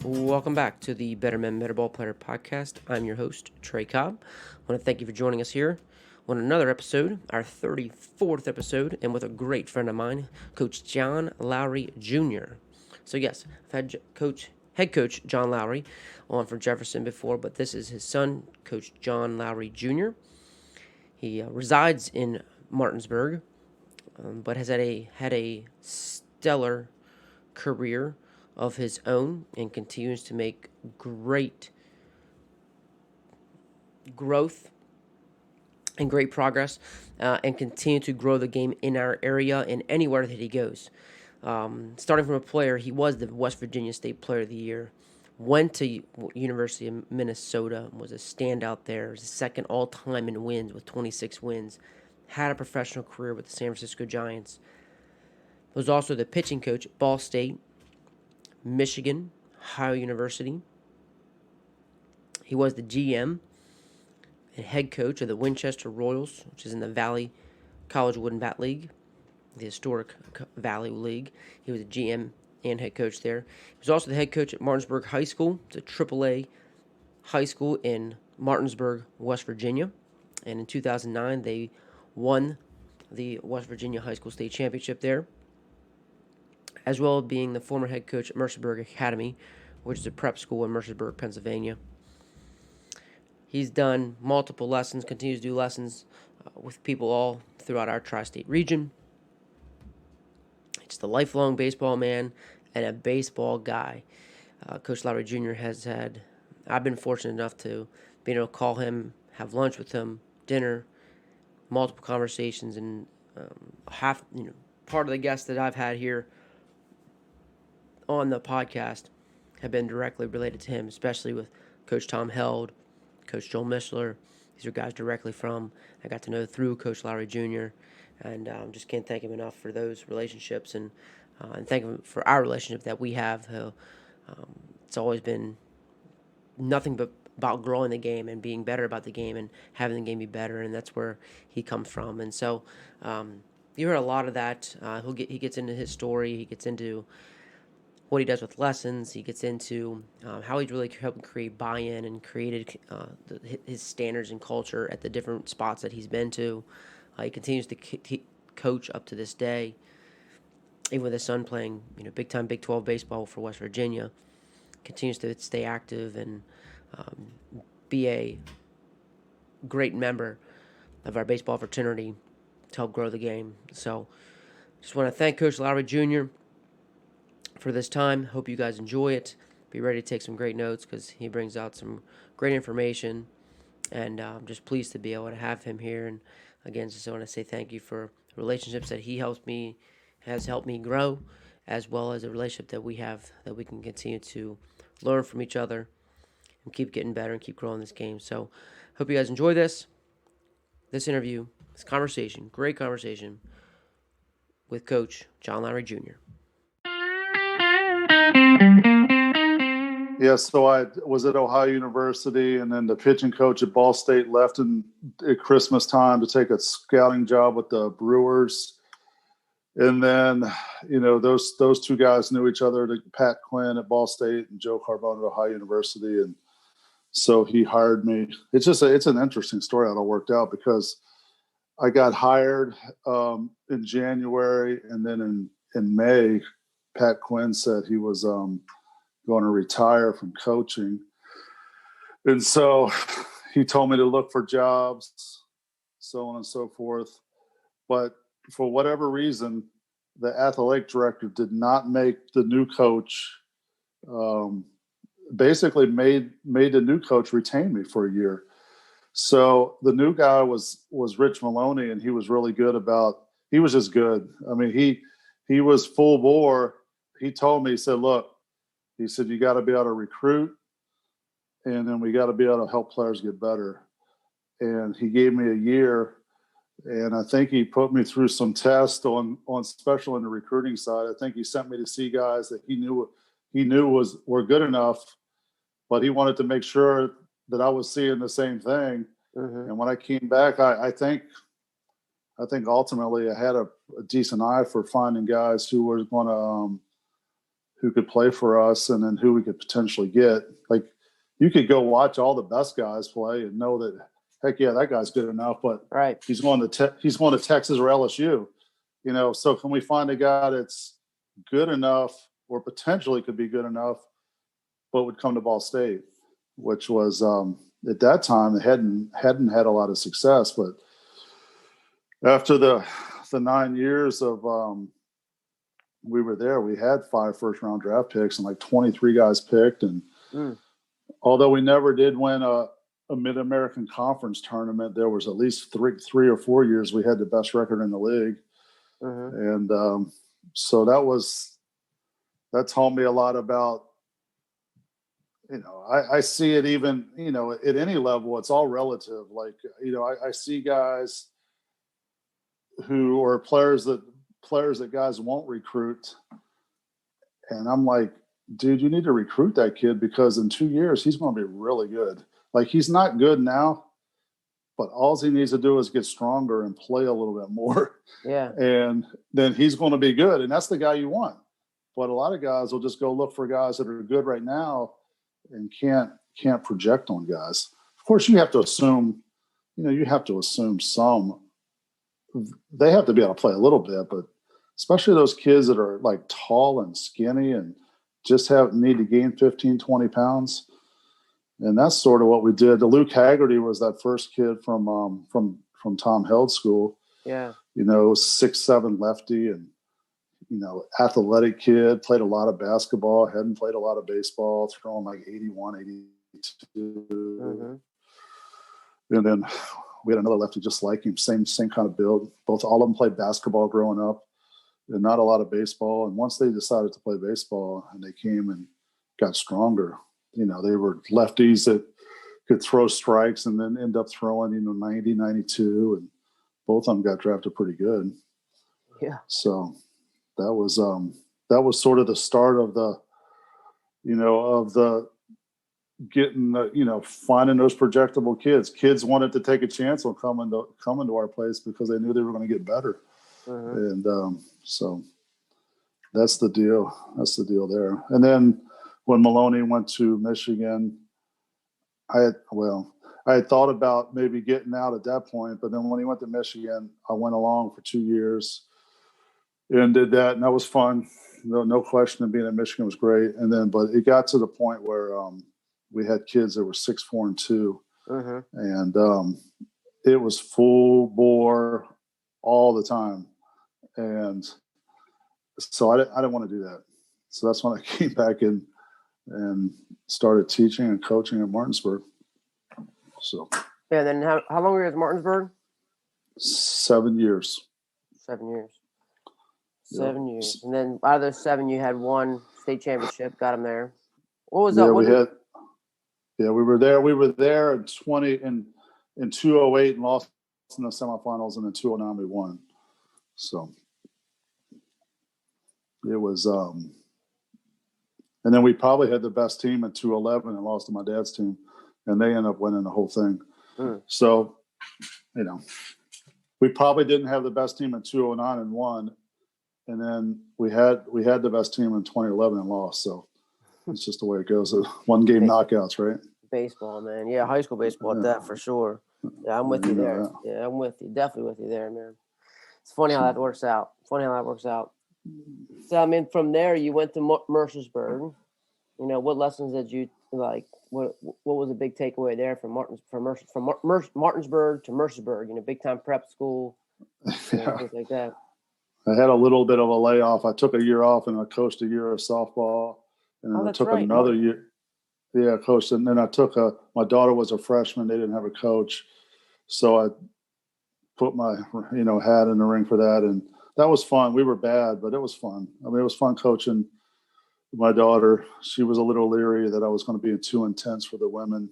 Welcome back to the Better Men, Better Ball Player podcast. I'm your host, Trey Cobb. I want to thank you for joining us here on another episode, our 34th episode, and with a great friend of mine, Coach John Lowery Jr. So yes, I've had head coach John Lowery on for Jefferson before, but this is his son, Coach John Lowery Jr. He resides in Martinsburg, but has had a stellar career of his own and continues to make great growth and great progress and continue to grow the game in our area and anywhere that he goes. Starting from a player, he was the West Virginia State Player of the Year, went to University of Minnesota, was a standout there, was second all-time in wins with 26 wins, had a professional career with the San Francisco Giants, was also the pitching coach at Ball State, Michigan, Ohio University. He was the GM and head coach of the Winchester Royals, which is in the Valley College Wooden Bat League, the historic Valley League. He was a GM and head coach there. He was also the head coach at Martinsburg High School. It's a AAA high school in Martinsburg, West Virginia. And in 2009, they won the West Virginia High School State Championship there, as well as being the former head coach at Mercersburg Academy, which is a prep school in Mercersburg, Pennsylvania. He's done multiple lessons, continues to do lessons with people all throughout our tri-state region. Just a lifelong baseball man and a baseball guy. Coach Lowery Jr. I've been fortunate enough to be able to call him, have lunch with him, dinner, multiple conversations, and part of the guests that I've had here on the podcast have been directly related to him, especially with Coach Tom Held, Coach Joel Mishler. These are guys directly I got to know through Coach Lowery Jr., and just can't thank him enough for those relationships and thank him for our relationship that we have. It's always been nothing but about growing the game and being better about the game and having the game be better, and that's where he comes from. And so you heard a lot of that. He gets into his story. He gets into what he does with lessons. He gets into how he's really helped create buy-in and created his standards and culture at the different spots that he's been to. He continues to coach up to this day, even with his son playing big-time Big 12 baseball for West Virginia. Continues to stay active and be a great member of our baseball fraternity to help grow the game. So just want to thank Coach Lowery Jr. for this time. Hope you guys enjoy it. Be ready to take some great notes because he brings out some great information, and I'm just pleased to be able to have him here. And again, just want to say thank you for the relationships that he has helped me grow, as well as the relationship that we have, that we can continue to learn from each other and keep getting better and keep growing this game. So hope you guys enjoy this interview, this conversation, great conversation with Coach John Lowery Jr. Yeah, so I was at Ohio University, and then the pitching coach at Ball State left at Christmas time to take a scouting job with the Brewers. And then, those two guys knew each other, Pat Quinn at Ball State and Joe Carbone at Ohio University. And so he hired me. It's an interesting story how it all worked out, because I got hired in January, and then in May, Pat Quinn said he was going to retire from coaching. And so he told me to look for jobs, so on and so forth. But for whatever reason, the athletic director did not make the new coach, basically made the new coach retain me for a year. So the new guy was Rich Maloney, and he was really good he was just good. I mean, he was full bore. He told me, he said, look, he said, you got to be able to recruit, and then we got to be able to help players get better. And he gave me a year, and I think he put me through some tests on special in the recruiting side. I think he sent me to see guys that he knew were good enough, but he wanted to make sure that I was seeing the same thing. Mm-hmm. And when I came back, I think ultimately I had a decent eye for finding guys who were going to who could play for us, and then who we could potentially get. Like, you could go watch all the best guys play and know that, heck yeah, that guy's good enough, but Right. he's going to Texas or LSU, you know. So can we find a guy that's good enough or potentially could be good enough, but would come to Ball State, which was at that time they hadn't had a lot of success. But after the 9 years of we were there, we had 5 first-round draft picks and like 23 guys picked. And although we never did win a Mid-American Conference tournament, there was at least three or 4 years we had the best record in the league. And so that told me a lot about, you know, I see it even, you know, at any level, it's all relative. Like, you know, I see guys who are players that guys won't recruit. And I'm like, dude, you need to recruit that kid, because in 2 years, he's going to be really good. Like, he's not good now, but all he needs to do is get stronger and play a little bit more. Yeah. And then he's going to be good. And that's the guy you want. But a lot of guys will just go look for guys that are good right now and can't project on guys. Of course, you have to assume some. They have to be able to play a little bit, but especially those kids that are like tall and skinny and just need to gain 15, 20 pounds. And that's sort of what we did. The Luke Haggerty was that first kid from Tom Held's school. Yeah. You know, 6'7" lefty, and, you know, athletic kid, played a lot of basketball, hadn't played a lot of baseball, throwing like 81, 82. And then we had another lefty just like him, same kind of build. All of them played basketball growing up and not a lot of baseball. And once they decided to play baseball and they came and got stronger, you know, they were lefties that could throw strikes and then end up throwing, you know, 90, 92. And both of them got drafted pretty good. Yeah. So that was sort of the start of the, you know, of the getting the, you know, finding those projectable kids. Kids wanted to take a chance on coming to our place because they knew they were going to get better. And so that's the deal. That's the deal there. And then when Maloney went to Michigan, I had thought about maybe getting out at that point, but then when he went to Michigan, I went along for 2 years and did that, and that was fun. No question of being at Michigan was great. And then, but it got to the point where we had kids that were 6'4" and 2, and it was full bore all the time, and so I didn't want to do that. So that's when I came back in and started teaching and coaching at Martinsburg. So yeah. Then how long were you at Martinsburg? 7 years. 7 years. Yep. 7 years. And then out of those 7, you had one state championship, got them there. What was Yeah, that? we were there. We were there in 208 and lost in the semifinals, and in 209 we won. So it was and then we probably had the best team in 211 and lost to my dad's team, and they ended up winning the whole thing. So, you know, we probably didn't have the best team in 209 and won, and then we had the best team in 2011 and lost. So it's just the way it goes. One game knockouts, right? Baseball, man. Yeah, high school baseball at that for sure. Yeah, I'm with you there. That. Yeah, I'm with you. Definitely with you there, man. It's funny how that works out. So, I mean, from there, you went to Mercersburg. You know, what lessons did you like? What was a big takeaway there from Martinsburg to Mercersburg? You know, big time prep school, things like that. I had a little bit of a layoff. I took a year off and I coached a year of softball, and then I took another year. Yeah, coached, and then I took my daughter was a freshman. They didn't have a coach, so I put my hat in the ring for that, and that was fun. We were bad, but it was fun. I mean, it was fun coaching my daughter. She was a little leery that I was going to be too intense for the women,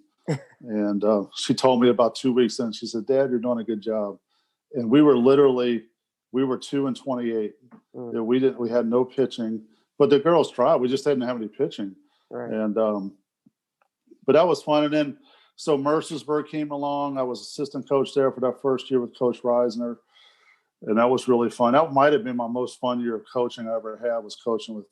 and she told me about 2 weeks in. She said, "Dad, you're doing a good job." And we were 2-28. We had no pitching, but the girls tried. We just didn't have any pitching, and but that was fun. And then so Mercersburg came along. I was assistant coach there for that first year with Coach Reisner. And that was really fun. That might have been my most fun year of coaching I ever had, was coaching with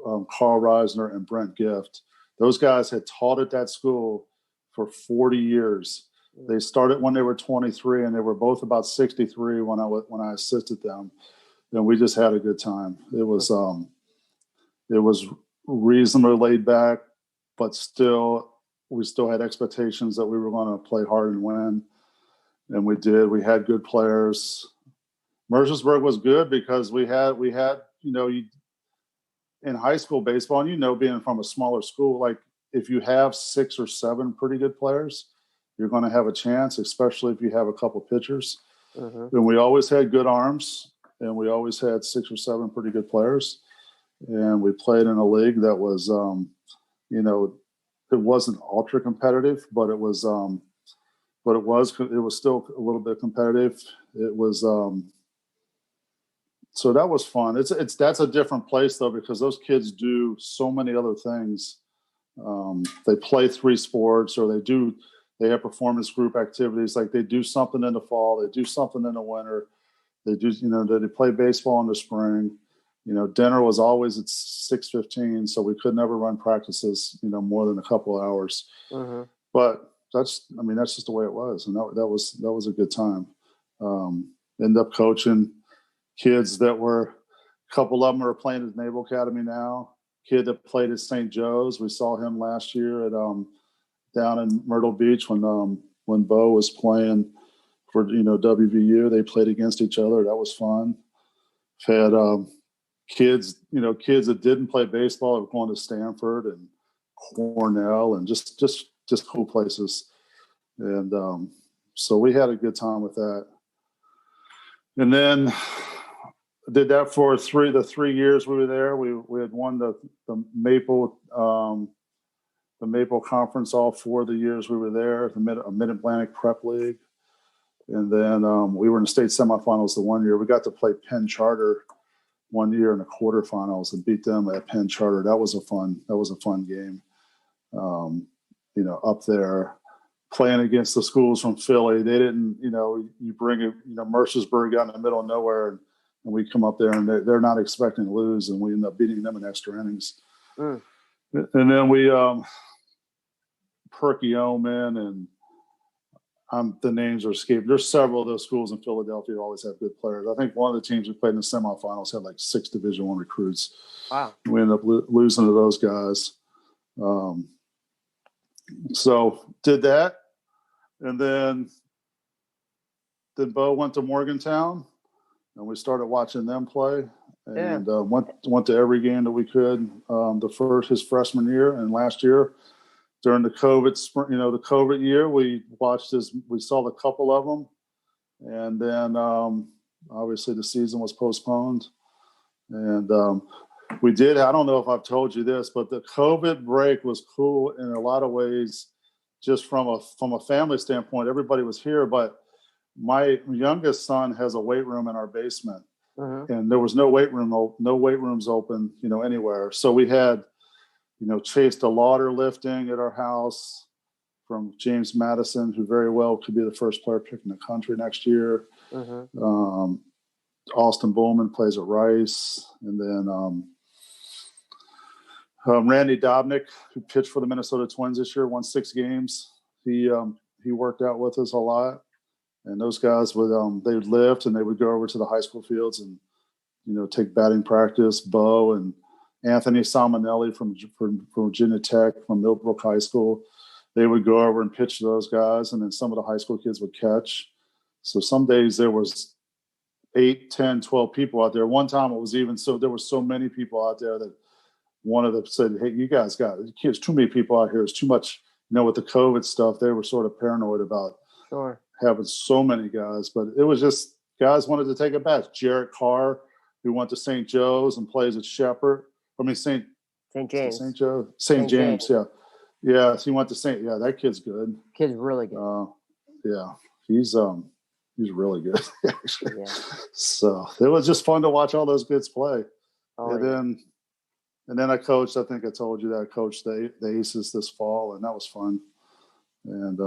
Carl Reisner and Brent Gift. Those guys had taught at that school for 40 years. They started when they were 23, and they were both about 63 when I assisted them, and we just had a good time. It was reasonably laid back, but we still had expectations that we were going to play hard and win, and we did. We had good players. Mercersburg was good because we had in high school baseball, and being from a smaller school, like if you have 6 or 7 pretty good players, you're going to have a chance, especially if you have a couple pitchers. And we always had good arms, and we always had 6 or 7 pretty good players. And we played in a league that was, it wasn't ultra competitive, but it was still a little bit competitive. It was, so that was fun. That's a different place though, because those kids do so many other things. They play 3 sports, or they have performance group activities. Like they do something in the fall, they do something in the winter. They do, they play baseball in the spring. Dinner was always at 6:15, so we could never run practices, more than a couple of hours. But that's just the way it was, and that was a good time. End up coaching kids that a couple of them are playing at the Naval Academy now. Kid that played at St. Joe's, we saw him last year at down in Myrtle Beach when Bo was playing for WVU. They played against each other. That was fun. Had kids that didn't play baseball have gone to Stanford and Cornell and just cool places. And so we had a good time with that. And then did that for the 3 years we were there. We had won the Maple Conference all 4 of the years we were there, the Mid-Atlantic Prep League. And then we were in the state semifinals the one year. We got to play Penn Charter one year in the quarterfinals and beat them at Penn Charter. That was a fun game. Up there playing against the schools from Philly. They didn't, you bring Mercersburg out in the middle of nowhere, and we come up there and they're not expecting to lose, and we end up beating them in extra innings. And then we Perkiomen and the names are escaping. There's several of those schools in Philadelphia who always have good players. I think one of the teams we played in the semifinals had like 6 Division I recruits. Wow. We ended up losing to those guys. So did that. And then Bo went to Morgantown, and we started watching them play. And went to every game that we could. His freshman year and last year. During the COVID year, we saw a couple of them, and then obviously the season was postponed, and we did. I don't know if I've told you this, but the COVID break was cool in a lot of ways. Just from a family standpoint, everybody was here, but my youngest son has a weight room in our basement, and there was no weight rooms open, anywhere. So we had. Chase DeLauder lifting at our house from James Madison, who very well could be the first player picked in the country next year. Austin Bowman plays at Rice. And then Randy Dobnik, who pitched for the Minnesota Twins this year, won 6 games. He worked out with us a lot. And those guys they would lift, and they would go over to the high school fields and, take batting practice. Bo and Anthony Salmonelli from Virginia Tech, from Millbrook High School. They would go over and pitch to those guys, and then some of the high school kids would catch. So some days there was 8, 10, 12 people out there. One time it was there were so many people out there that one of them said, "Hey, you guys there's too many people out here. It's too much." With the COVID stuff, they were sort of paranoid about having so many guys. But it was just guys wanted to take a bath. Jarrett Carr, who went to St. Joe's and plays at Shepherd. St. James. St. James, yeah. Yeah, so he went to that kid's good. Kid's really good. Yeah. He's really good, actually. Yeah. So it was just fun to watch all those kids play. And then I coached, I think I told you that I coached the Aces this fall, and that was fun. And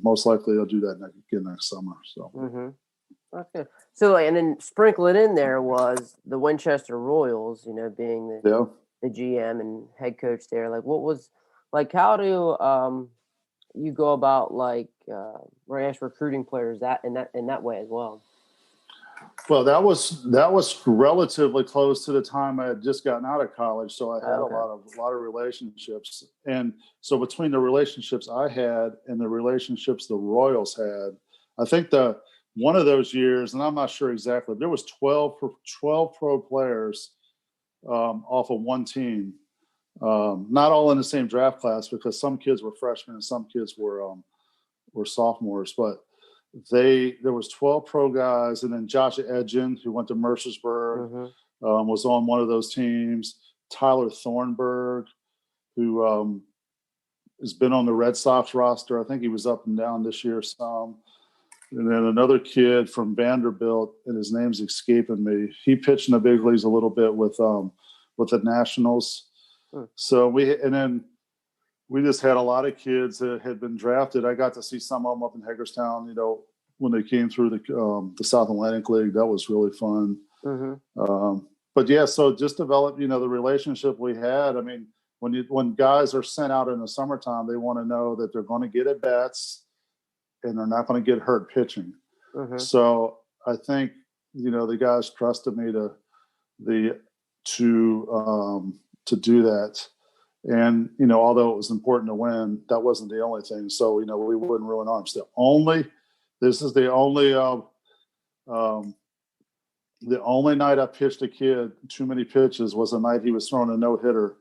most likely I'll do that again next summer. So That's good. So, and then sprinkling in there was the Winchester Royals, being Yeah. the GM and head coach there. Like, what was, like, how do you go about, like, recruiting players in that way as well? Well, that was relatively close to the time I had just gotten out of college, so I had Okay. a lot of relationships, and so between the relationships I had and the relationships the Royals had, I think the one of those years, and I'm not sure exactly, there was 12 pro players off of one team, not all in the same draft class because some kids were freshmen and some kids were sophomores, but there was 12 pro guys, and then Josh Edgin, who went to Mercersburg, was on one of those teams. Tyler Thornburg, who has been on the Red Sox roster. I think he was up and down this year some. And then another kid from Vanderbilt, and his name's escaping me. He pitched in the big leagues a little bit with the Nationals. So we just had a lot of kids that had been drafted. I got to see some of them up in Hagerstown, when they came through the South Atlantic League. That was really fun. But yeah, so just develop, the relationship we had. I mean, when guys are sent out in the summertime, they want to know that they're going to get at bats and they're not going to get hurt pitching. So I think, the guys trusted me to do that. And, although it was important to win, that wasn't the only thing. So, we wouldn't ruin arms. The only night I pitched a kid too many pitches was the night he was throwing a no-hitter.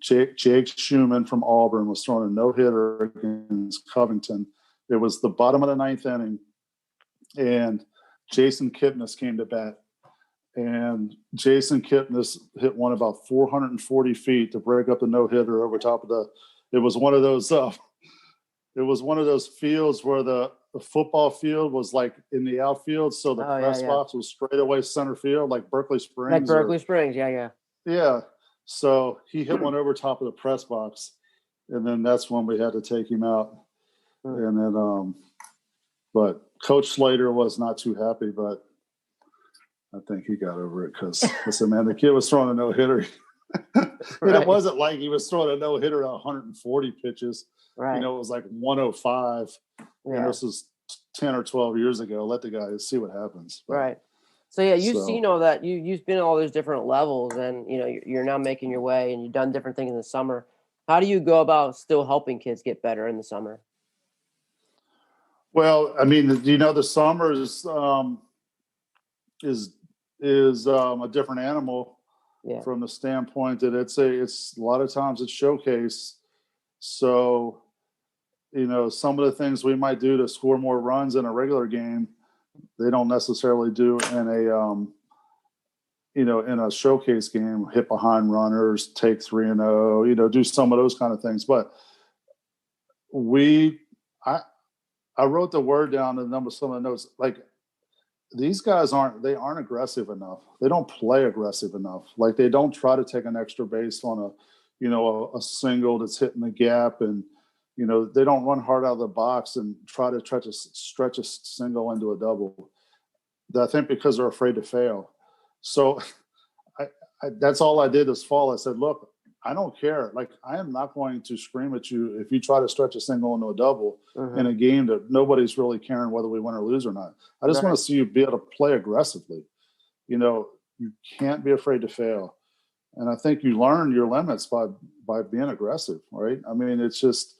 Jake Schumann from Auburn was throwing a no-hitter against Covington. It was the bottom of the ninth inning, and Jason Kipnis came to bat. And Jason Kipnis hit one about 440 feet to break up the no-hitter over top of it was one of those fields where the football field was like in the outfield. So the press box was straight away center field, like Berkeley Springs. Like Berkeley Springs. Yeah. Yeah. So he hit one over top of the press box, and then that's when we had to take him out. And then, but Coach Slater was not too happy, but I think he got over it because I said, man, the kid was throwing a no-hitter. And it wasn't like he was throwing a no-hitter at 140 pitches. It was like 105. And this was 10 or 12 years ago. Let the guys see what happens. Right. So, yeah, you've seen all that. You've been at all those different levels, and, you're now making your way, and you've done different things in the summer. How do you go about still helping kids get better in the summer? Well, I mean, the summer is a different animal from the standpoint that it's a lot of times it's showcase. So, some of the things we might do to score more runs in a regular game, they don't necessarily do in a showcase game, hit behind runners, take 3-0, do some of those kind of things. But I wrote the word down and some of the notes, like, these guys aren't aggressive enough. They don't play aggressive enough. Like, they don't try to take an extra base on a single that's hitting the gap, and they don't run hard out of the box and try to stretch a single into a double. I think because they're afraid to fail. So that's all I did this fall. I said, look, I don't care. Like, I am not going to scream at you if you try to stretch a single into a double in a game that nobody's really caring whether we win or lose or not. I just want to see you be able to play aggressively. You can't be afraid to fail. And I think you learn your limits by being aggressive, right? I mean, it's just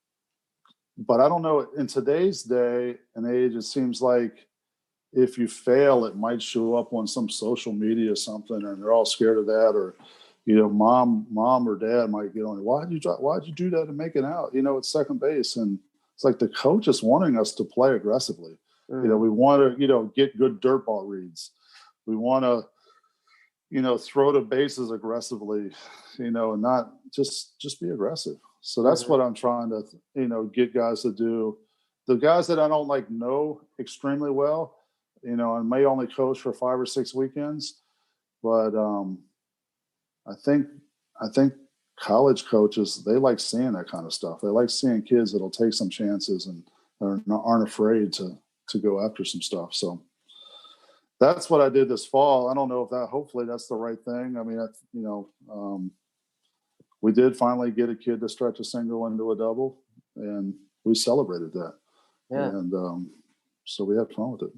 – but I don't know. In today's day and age, it seems like if you fail, it might show up on some social media or something, and they're all scared of that, or – mom or dad might get on it. Why'd you do that and make it out? At second base, and it's like the coach is wanting us to play aggressively. We want to get good dirt ball reads. We want to throw the bases aggressively, and not just be aggressive. So that's what I'm trying to get guys to do. The guys that I don't know extremely well, I may only coach for 5 or 6 weekends, but I think college coaches, they like seeing that kind of stuff. They like seeing kids that'll take some chances and aren't afraid to go after some stuff. So that's what I did this fall. I don't know if hopefully that's the right thing. I mean, we did finally get a kid to stretch a single into a double, and we celebrated that. Yeah. And so we had fun with it.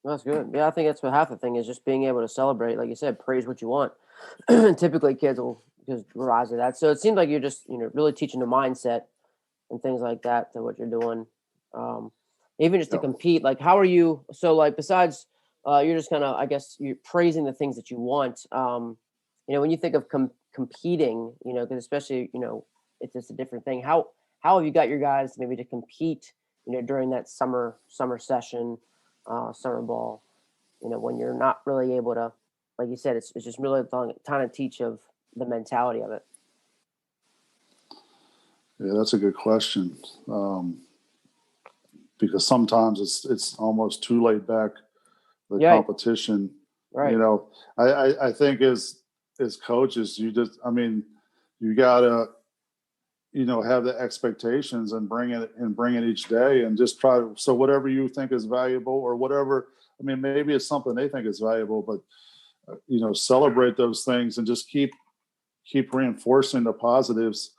That's good. Yeah, I think that's what half the thing is, just being able to celebrate. Like you said, praise what you want. Typically, kids will just rise to that. So it seems like you're just, really teaching the mindset and things like that to what you're doing. Even just to compete. Like, how are you? So, like, besides, you're just kind of, I guess, you're praising the things that you want. When you think of competing, because especially, it's just a different thing. How have you got your guys maybe to compete, during that summer session? Summer ball, when you're not really able to, like you said, it's just really trying to teach of the mentality of it. Yeah, that's a good question. Because sometimes it's almost too laid back, the competition. Right. I think as coaches, you gotta, have the expectations and bring it each day, and just try to, so whatever you think is valuable, or whatever, maybe it's something they think is valuable, but celebrate those things and just keep reinforcing the positives.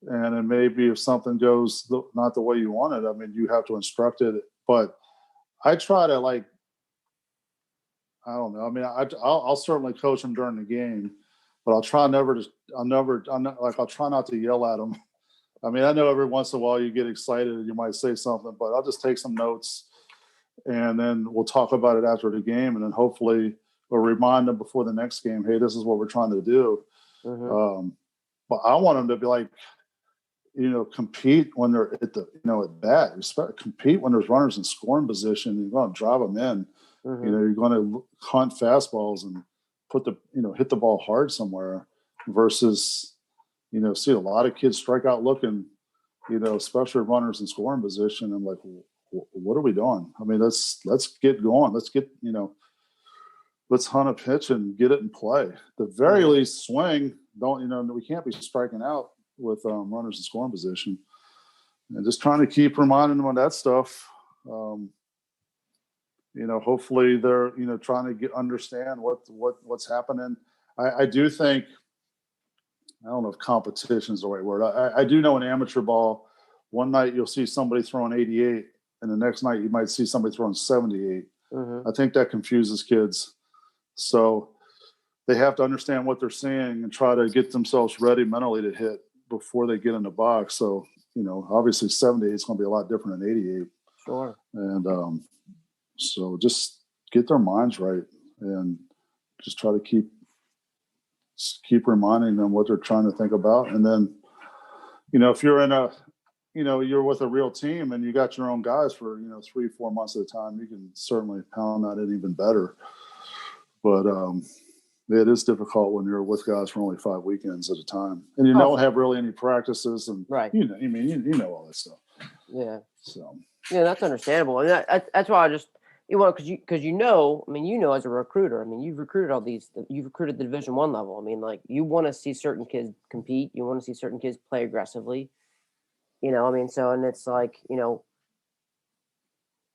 And then maybe if something goes not the way you want it, you have to instruct it. But I try to, I don't know. I'll certainly coach them during the game, but I'll try not to yell at them. I know every once in a while you get excited and you might say something, but I'll just take some notes, and then we'll talk about it after the game, and then hopefully we'll remind them before the next game, hey, this is what we're trying to do. Mm-hmm. But I want them to be like, compete when they're at the, at bat. Compete when there's runners in scoring position. You're going to drive them in. Mm-hmm. You're going to hunt fastballs and hit the ball hard somewhere, versus, see a lot of kids strike out looking, especially runners in scoring position. I'm like, what are we doing? Let's get going. Let's hunt a pitch and get it in play. At the very least, swing. We can't be striking out with runners in scoring position, and just trying to keep reminding them of that stuff. Hopefully they're, trying to understand what's happening. I do think, I don't know if competition is the right word. I do know in amateur ball, one night you'll see somebody throwing 88, and the next night you might see somebody throwing 78. Mm-hmm. I think that confuses kids. So they have to understand what they're seeing and try to get themselves ready mentally to hit before they get in the box. So, obviously 78 is going to be a lot different than 88. Sure. And so just get their minds right, and just try to keep reminding them what they're trying to think about. And then, if you're in you're with a real team and you got your own guys for, 3-4 months at a time, you can certainly pound that in even better. But it is difficult when you're with guys for only 5 weekends at a time, and you don't have really any practices, and right. You know all that stuff. Yeah. So yeah, that's understandable, and that's why I just because as a recruiter, you've recruited you've recruited the Division I level. You want to see certain kids compete, you want to see certain kids play aggressively. So, and it's like,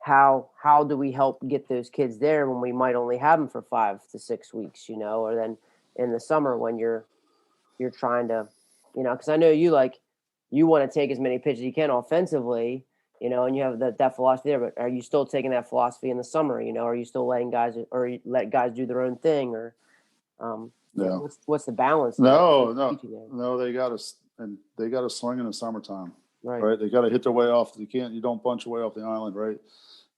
how do we help get those kids there when we might only have them for 5 to 6 weeks, or then in the summer when you're trying to, because I know you want to take as many pitches as you can offensively, and you have that philosophy there, but are you still taking that philosophy in the summer? Are you still letting guys, or you let guys do their own thing, or what's the balance? No, they got to swing in the summertime. Right. They got to hit their way off. You don't bunch away off the island. Right.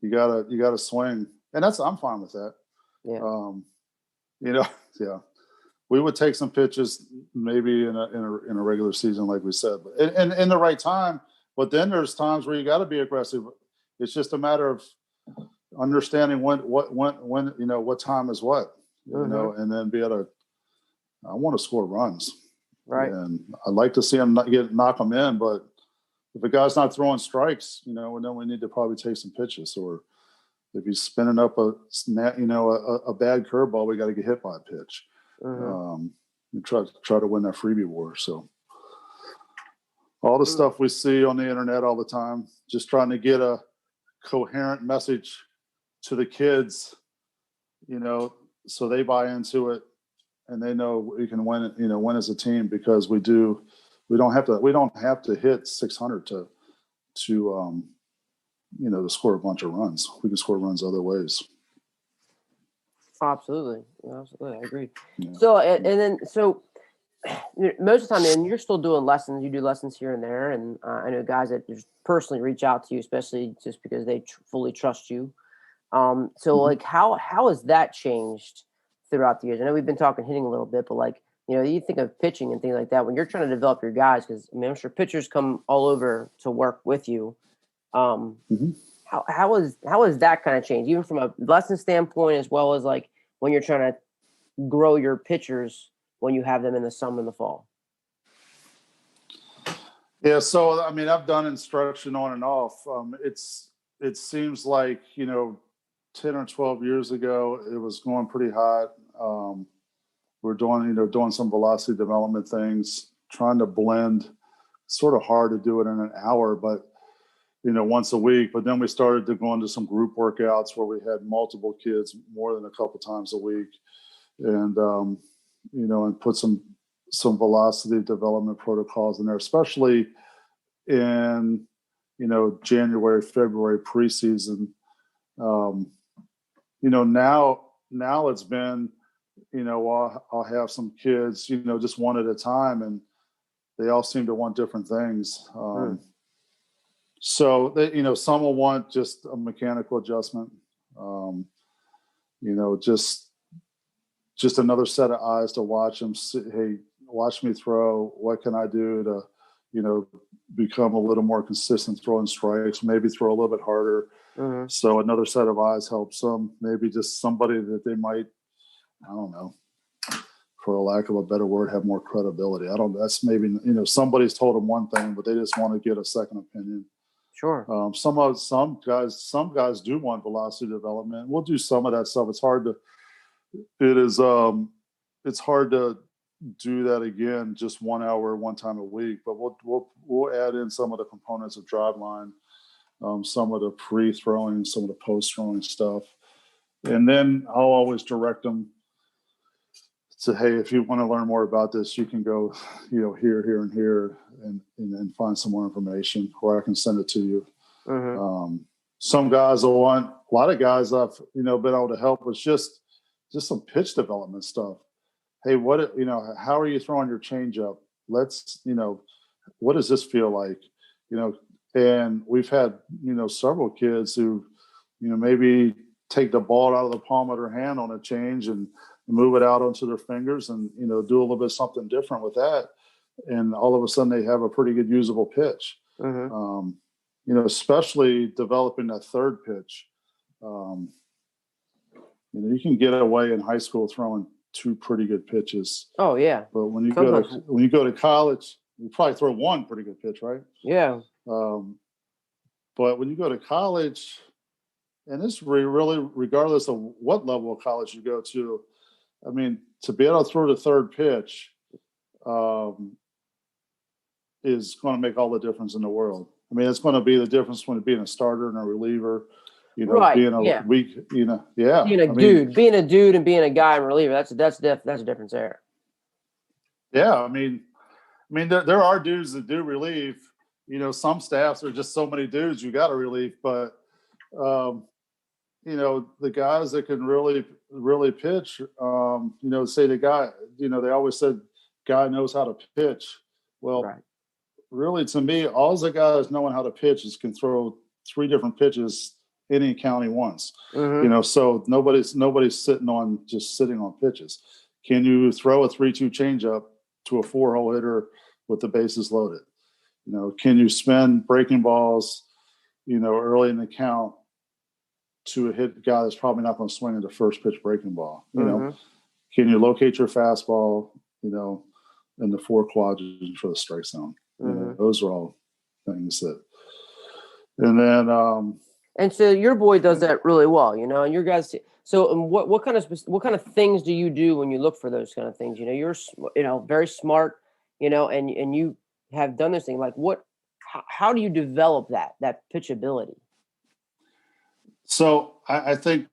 You gotta swing. And I'm fine with that. Yeah. Yeah. We would take some pitches maybe in a regular season, like we said, but in the right time. But then there's times where you got to be aggressive. It's just a matter of understanding when what time is what, and then be able to, I want to score runs. Right. And I'd like to see them knock them in, but if a guy's not throwing strikes, then we need to probably take some pitches. Or if he's spinning up a bad curveball, we got to get hit by a pitch. Mm-hmm. And try to win that freebie war. So all the stuff we see on the internet all the time, just trying to get a coherent message to the kids, so they buy into it, and they know we can win. Win as a team because we do. We don't have to hit 600 to to score a bunch of runs. We can score runs other ways. Absolutely, I agree. Yeah. So most of the time, and you're still doing lessons. You do lessons here and there, and I know guys that just personally reach out to you, especially just because they fully trust you. Like, how has that changed throughout the years? I know we've been talking hitting a little bit, but like, you think of pitching and things like that when you're trying to develop your guys, because I'm sure pitchers come all over to work with you. How has that kind of changed, even from a lesson standpoint, as well as like when you're trying to grow your pitchers when you have them in the summer and the fall? Yeah, so I mean, I've done instruction on and off. It seems like 10 or 12 years ago, it was going pretty hot. We're doing some velocity development things, trying to blend. Sort of hard to do it in an hour, but once a week. But then we started to go into some group workouts where we had multiple kids more than a couple times a week, and and put some velocity development protocols in there, especially in January, February preseason. Now it's been, I'll have some kids, just one at a time, and they all seem to want different things. So they, some will want just a mechanical adjustment, just another set of eyes to watch them. Hey, watch me throw. What can I do to, become a little more consistent throwing strikes? Maybe throw a little bit harder. So another set of eyes helps them. Maybe just somebody that they might, I don't know, for a lack of a better word, have more credibility. That's maybe, somebody's told them one thing, but they just want to get a second opinion. Sure. Some guys do want velocity development. We'll do some of that stuff. It's hard to do that again, just 1 hour, one time a week, but we'll add in some of the components of driveline, some of the pre-throwing, some of the post-throwing stuff. And then I'll always direct them to, hey, if you want to learn more about this, you can go, here, and here, and find some more information, or I can send it to you. Some guys will want, a lot of guys I've, been able to help with just some pitch development stuff. Hey, how are you throwing your changeup? Let's, what does this feel like? And we've had, several kids who, maybe take the ball out of the palm of their hand on a change and move it out onto their fingers and, do a little bit something different with that. And all of a sudden they have a pretty good usable pitch. Especially developing that third pitch. You can get away in high school throwing two pretty good pitches. Oh yeah. But when you go to college, you probably throw one pretty good pitch, right? Yeah. But when you go to college, and this really, regardless of what level of college you go to, I mean, to be able to throw the third pitch is going to make all the difference in the world. I mean, it's going to be the difference between being a starter and a reliever. Being a weak, Being a dude and being a guy in reliever, that's a difference there. Yeah, I mean, there are dudes that do relieve. Some staffs are just so many dudes you got to relieve, but the guys that can really, really pitch, say the guy, they always said guy knows how to pitch. Well, right. Really, to me, all the guys knowing how to pitch is can throw three different pitches any county wants. So nobody's sitting on pitches. Can you throw a 3-2 changeup to a 4-hole hitter with the bases loaded? Can you spin breaking balls, early in the count to a hit guy that's probably not going to swing at the first pitch breaking ball? Can you locate your fastball, in the 4 quadrants for the strike zone? Those are all things that, and then, and so your boy does that really well, and your guys. So what kind of things do you do when you look for those kind of things? You're, very smart, and you have done this thing. Like how do you develop that pitchability? So I think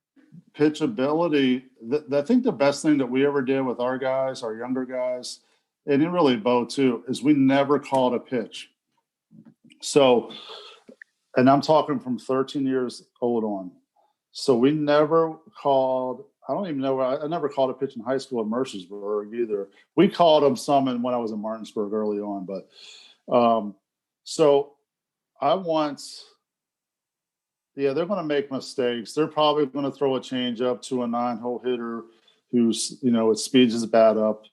pitchability, I think the best thing that we ever did with our guys, our younger guys, and it really Bo too, is we never called a pitch. So, and I'm talking from 13 years old on. So we never called, I don't even know, I never called a pitch in high school at Mercersburg either. We called them some when I was in Martinsburg early on, but so I want, yeah, they're going to make mistakes. They're probably going to throw a change up to a 9-hole hitter who's, it speeds his bat up,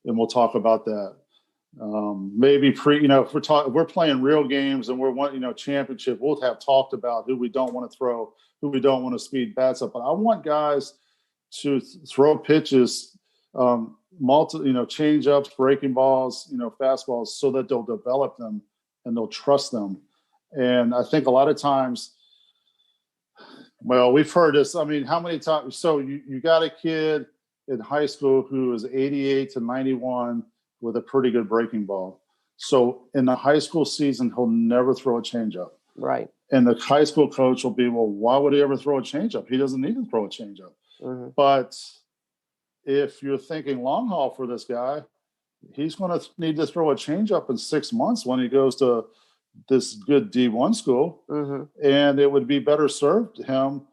and we'll talk about that. Maybe if we're playing real games and we're championship, we'll have talked about who we don't want to throw, who we don't want to speed bats up. But I want guys to throw pitches, change ups, breaking balls, fastballs, so that they'll develop them and they'll trust them. And I think a lot of times, well, we've heard this. I mean, how many times? So you got a kid in high school who is 88 to 91 with a pretty good breaking ball. So in the high school season, he'll never throw a changeup. Right. And the high school coach will be, well, why would he ever throw a changeup? He doesn't need to throw a changeup. Mm-hmm. But if you're thinking long haul for this guy, he's going to need to throw a changeup in 6 months when he goes to this good D1 school. Mm-hmm. And it would be better served him.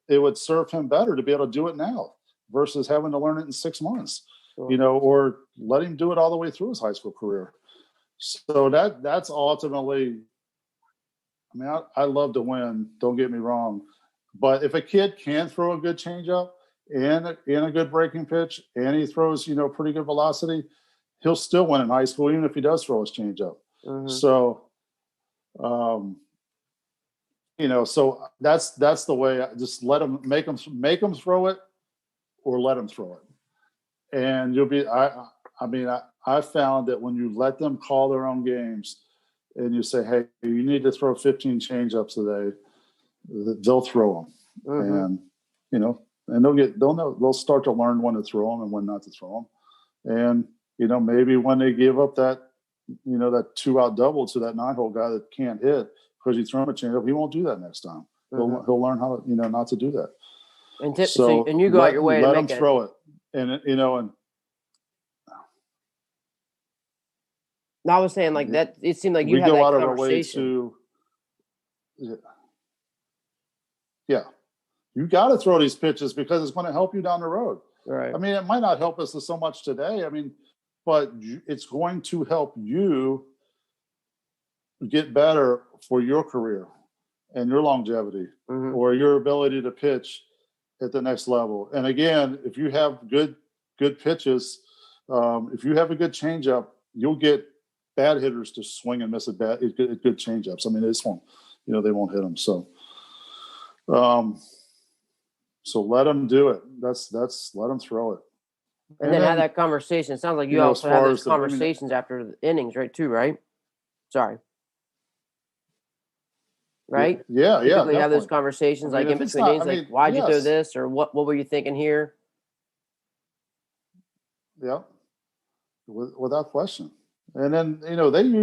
It would serve him better to be able to do it now versus having to learn it in 6 months. Sure. Or let him do it all the way through his high school career. So that's ultimately, I mean, I love to win, don't get me wrong. But if a kid can throw a good changeup and a good breaking pitch, and he throws, pretty good velocity, he'll still win in high school, even if he does throw his changeup. Mm-hmm. So, so that's the way. I just let him make him throw it, or let him throw it. And you'll be, I found that when you let them call their own games and you say, hey, you need to throw 15 changeups today, they'll throw them. Mm-hmm. And, and they'll start to learn when to throw them and when not to throw them. And, maybe when they give up that 2-out double to that 9-hole guy that can't hit because you throw him a changeup, he won't do that next time. Mm-hmm. He'll learn how to, not to do that. And and you go out your way to let make him throw it. And and I was saying like that. It seemed like you had that conversation. We go out of our way to, yeah, you got to throw these pitches because it's going to help you down the road. Right. I mean, it might not help us so much today. I mean, but it's going to help you get better for your career and your longevity, mm-hmm. or your ability to pitch at the next level. And again, if you have good pitches, if you have a good changeup, you'll get bad hitters to swing and miss at good changeups. I mean, this won't, they won't hit them. So, so let them do it. That's let them throw it. And then have that conversation. It sounds like you also have those conversations after the innings, right? Too, right? Sorry. Right? Yeah. Typically have those conversations in between innings, like why'd you throw this, or what were you thinking here? Yeah, without question. And then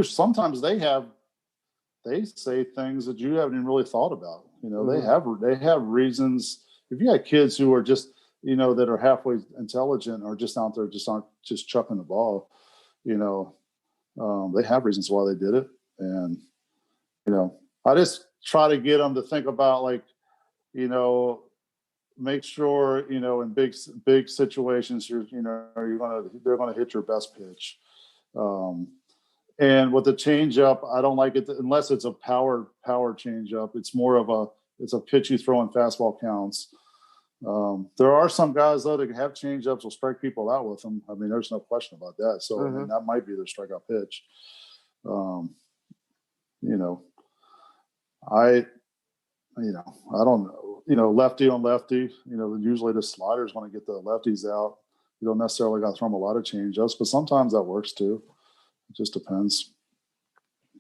sometimes they say things that you haven't even really thought about. Mm-hmm. They have reasons. If you have kids who are just that are halfway intelligent or just out there aren't just chucking the ball, they have reasons why they did it. And I just try to get them to think about make sure in big situations they're gonna hit your best pitch. And with the changeup, I don't like it unless it's a power changeup. It's more of it's a pitch you throw in fastball counts. There are some guys though that can have changeups, will strike people out with them. I mean, there's no question about that. So mm-hmm. I mean, that might be their strikeout pitch. I don't know, lefty on lefty, usually the sliders want to get the lefties out. You don't necessarily got to throw them a lot of changeups, but sometimes that works too. It just depends.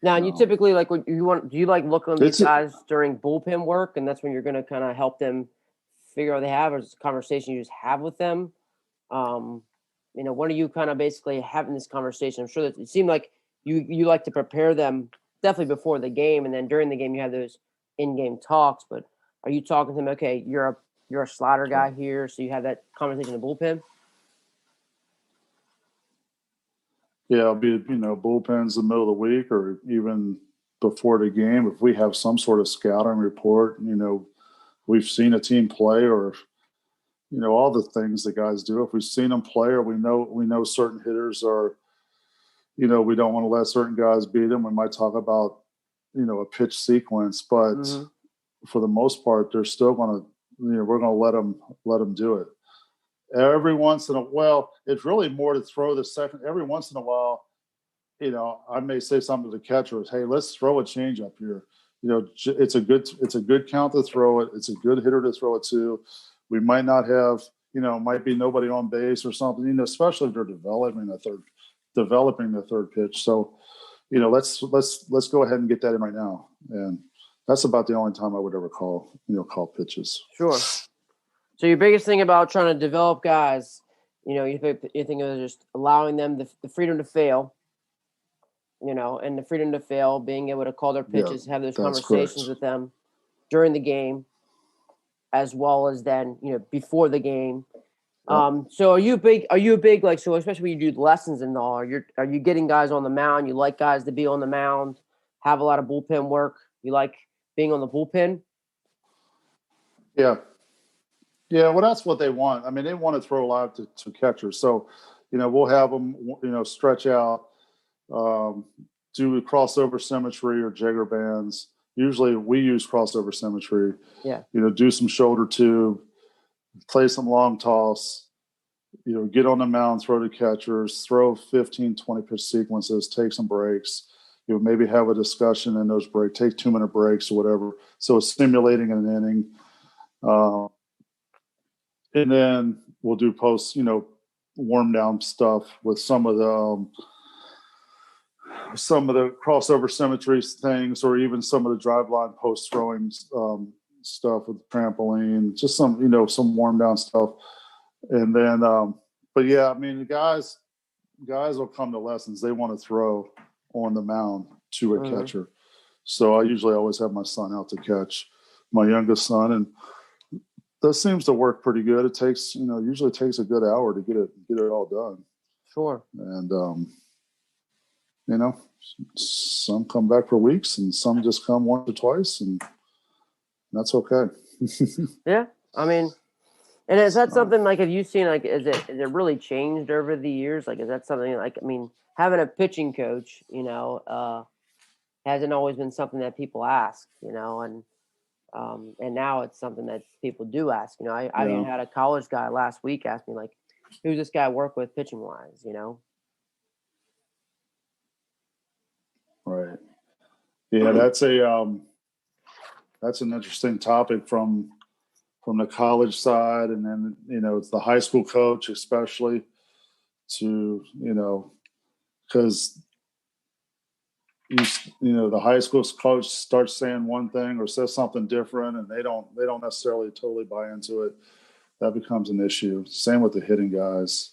Now, you typically do you like look on these guys during bullpen work, and that's when you're going to kind of help them figure out what they have, or is it a conversation you just have with them? When are you kind of basically having this conversation? I'm sure that it seemed like you like to prepare them definitely before the game, and then during the game you have those in-game talks. But are you talking to them? Okay, you're you're a slider guy here, so you have that conversation in the bullpen. Yeah, it'll be, bullpens in the middle of the week or even before the game. If we have some sort of scouting report, we've seen a team play or, all the things that guys do. If we've seen them play or we know certain hitters are, we don't want to let certain guys beat them. We might talk about, a pitch sequence, but for the most part, they're still going to, we're going to let them do it. Every once in a while, it's really more to throw the second. Every once in a while, I may say something to the catcher, hey, let's throw a change up here. It's a good count to throw it. It's a good hitter to throw it to. We might not have, might be nobody on base or something, especially if they're developing the third pitch. So, let's go ahead and get that in right now. And that's about the only time I would ever call pitches. Sure. So your biggest thing about trying to develop guys, you think of just allowing them the freedom to fail, and the freedom to fail, being able to call their pitches, have those conversations with them during the game, as well as then, before the game. So are you a big, like, so especially when you do lessons and all, are you getting guys on the mound? You like guys to be on the mound, have a lot of bullpen work. You like being on the bullpen? Yeah. Yeah, well, that's what they want. I mean, they want to throw live to catchers. So, we'll have them, stretch out, do crossover symmetry or jigger bands. Usually we use crossover symmetry. Yeah. Do some shoulder tube, play some long toss, get on the mound, throw to catchers, throw 15, 20 pitch sequences, take some breaks. Maybe have a discussion in those breaks, take 2-minute breaks or whatever. So it's stimulating an inning. And then we'll do post, warm down stuff with some of the crossover symmetry things, or even some of the drive line post throwing stuff with the trampoline, just some warm down stuff. And then, but yeah, I mean, the guys will come to lessons. They want to throw on the mound to a catcher. So I usually always have my son out to catch, my youngest son, and that seems to work pretty good. It takes, usually takes a good hour to get it all done. Sure. And, some come back for weeks and some just come once or twice, and that's okay. Yeah. I mean, and is that something, like, have you seen, like, is it really changed over the years? Like, is that something, like, I mean, having a pitching coach, hasn't always been something that people ask, and now it's something that people do ask. I even had a college guy last week ask me, like, who's this guy work with pitching wise, Right. Yeah, that's an interesting topic from the college side, and then it's the high school coach especially, to because the high school coach starts saying one thing or says something different, and they don't necessarily totally buy into it. That becomes an issue. Same with the hitting guys.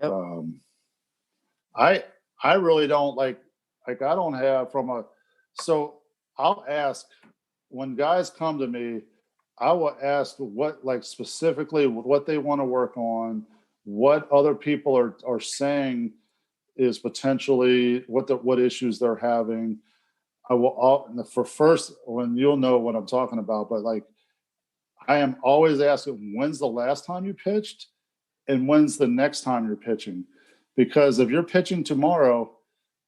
Yep. I really don't like I don't have so I'll ask when guys come to me, I will ask what, like, specifically what they want to work on, what other people are saying is potentially what issues they're having. I will for first, when you'll know what I'm talking about, but like I am always asking, when's the last time you pitched and when's the next time you're pitching? Because if you're pitching tomorrow,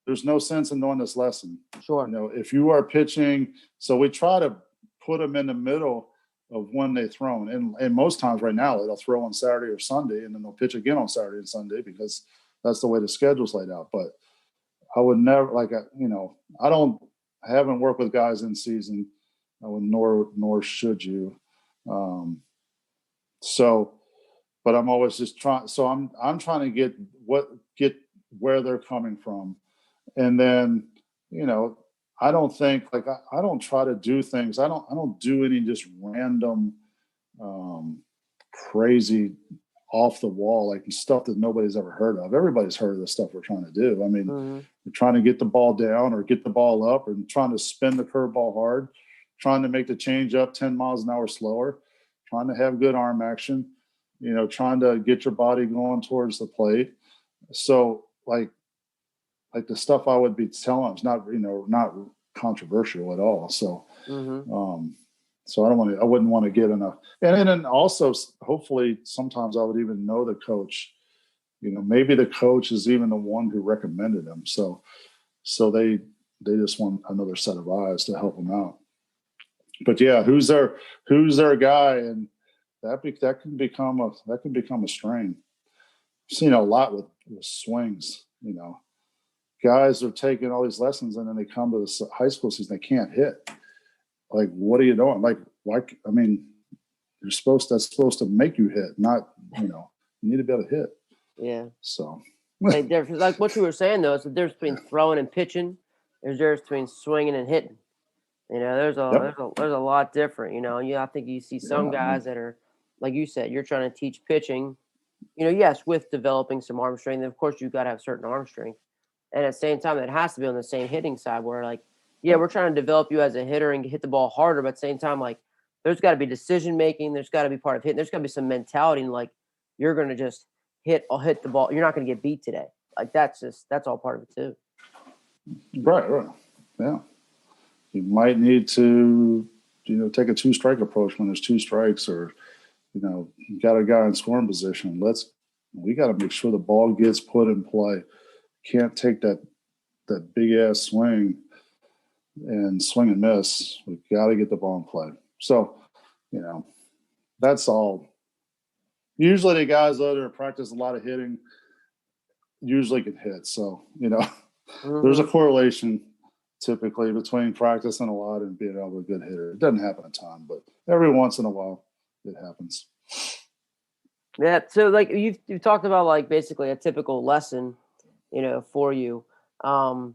there's no sense in knowing this lesson. Sure. If you are pitching, so we try to put them in the middle of when they thrown. And most times right now, they'll throw on Saturday or Sunday, and then they'll pitch again on Saturday and Sunday because that's the way the schedule's laid out. But I would never, I haven't worked with guys in season, nor should you. But I'm always just trying. So I'm trying to get where they're coming from. And then, I don't think, I don't try to do things. I don't do any just random, crazy off the wall, like stuff that nobody's ever heard of. Everybody's heard of the stuff we're trying to do. I mean, we're trying to get the ball down or get the ball up, and trying to spin the curveball hard, trying to make the change up 10 miles an hour slower, trying to have good arm action, trying to get your body going towards the plate. So like the stuff I would be telling is not, not controversial at all. So, so I wouldn't want to get in and then also hopefully sometimes I would even know the coach, maybe the coach is even the one who recommended him. So they just want another set of eyes to help them out. But yeah, who's their guy? And that can become a strain. I've seen a lot with swings, guys are taking all these lessons and then they come to the high school season, they can't hit. Like, what are you doing? Like, why? I mean, that's supposed to make you hit, not, you need to be able to hit. Yeah. So. Like what you were saying, though, is the difference between throwing and pitching. There's a difference between swinging and hitting. There's a lot different, I think you see some guys that are, like you said, you're trying to teach pitching, yes, with developing some arm strength. And of course, you've got to have certain arm strength. And at the same time, it has to be on the same hitting side where, like, yeah, we're trying to develop you as a hitter and hit the ball harder. But at the same time, like, there's got to be decision making. There's got to be part of hitting. There's got to be some mentality. And, like, you're going to just hit the ball. You're not going to get beat today. Like, that's all part of it, too. Right. Yeah. You might need to, take a 2-strike approach when there's 2 strikes or, you got a guy in scoring position. We got to make sure the ball gets put in play. Can't take that big ass swing and swing and miss. We got to get the ball in play. So, that's all. Usually the guys that are practice a lot of hitting usually can hit. So, there's a correlation typically between practicing a lot and being able to be a good hitter. It doesn't happen a ton, but every once in a while it happens. Yeah. So like you've talked about like basically a typical lesson, for you. I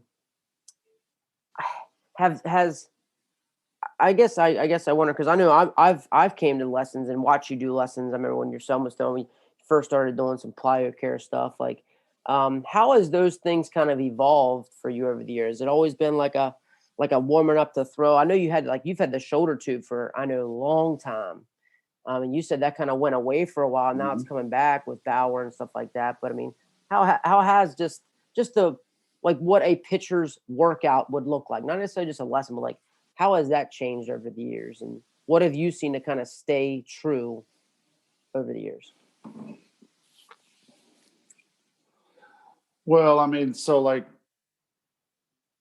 guess I wonder, because I know I've came to lessons and watched you do lessons. I remember when your son was telling me first started doing some plyo care stuff. Like, how has those things kind of evolved for you over the years? Has it always been like a warming up to throw? I know you've had the shoulder tube for a long time. And you said that kind of went away for a while. Now it's coming back with Bauer and stuff like that. But I mean, how has just the, like, what a pitcher's workout would look like? Not necessarily just a lesson, but like, how has that changed over the years? And what have you seen to kind of stay true over the years? Well, I mean, so like,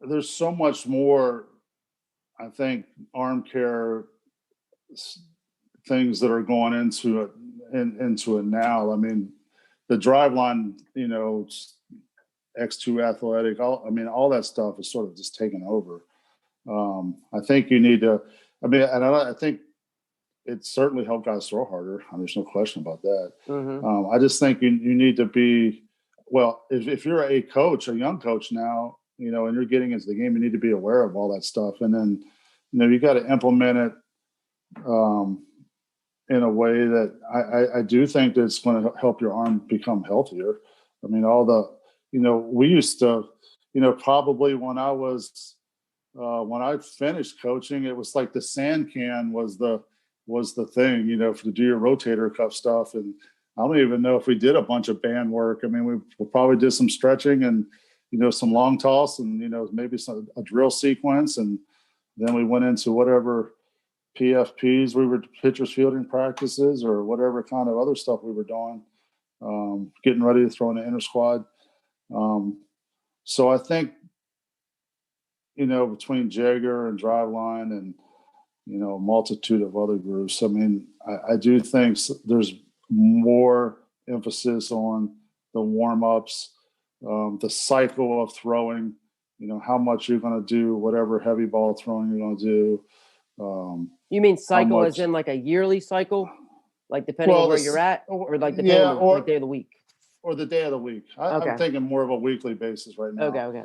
there's so much more, I think, arm care things that are going into it now. I mean, the drive line, X2 athletic, all that stuff is sort of just taken over. I think you need to, I think it certainly helped guys throw harder. There's no question about that. I just think you need to be, well, if you're a coach, a young coach now, and you're getting into the game, you need to be aware of all that stuff. And then, you got to implement it in a way that I do think that's going to help your arm become healthier. I mean, all the, we used to, probably when I was, when I finished coaching, it was like the sand can was the thing, to do your rotator cuff stuff. And I don't even know if we did a bunch of band work. I mean, we probably did some stretching and, some long toss and, maybe a drill sequence. And then we went into whatever PFPs we were, pitchers fielding practices, or whatever kind of other stuff we were doing, getting ready to throw in the inter squad. So I think, between Jagger and Driveline and, a multitude of other groups, I mean, I do think there's more emphasis on the warm-ups, the cycle of throwing, how much you're going to do, whatever heavy ball throwing you're going to do. You mean cycle as in like a yearly cycle? Like depending on where you're at? Or like depending on the day of the week? Or the day of the week. I'm thinking more of a weekly basis right now. Okay.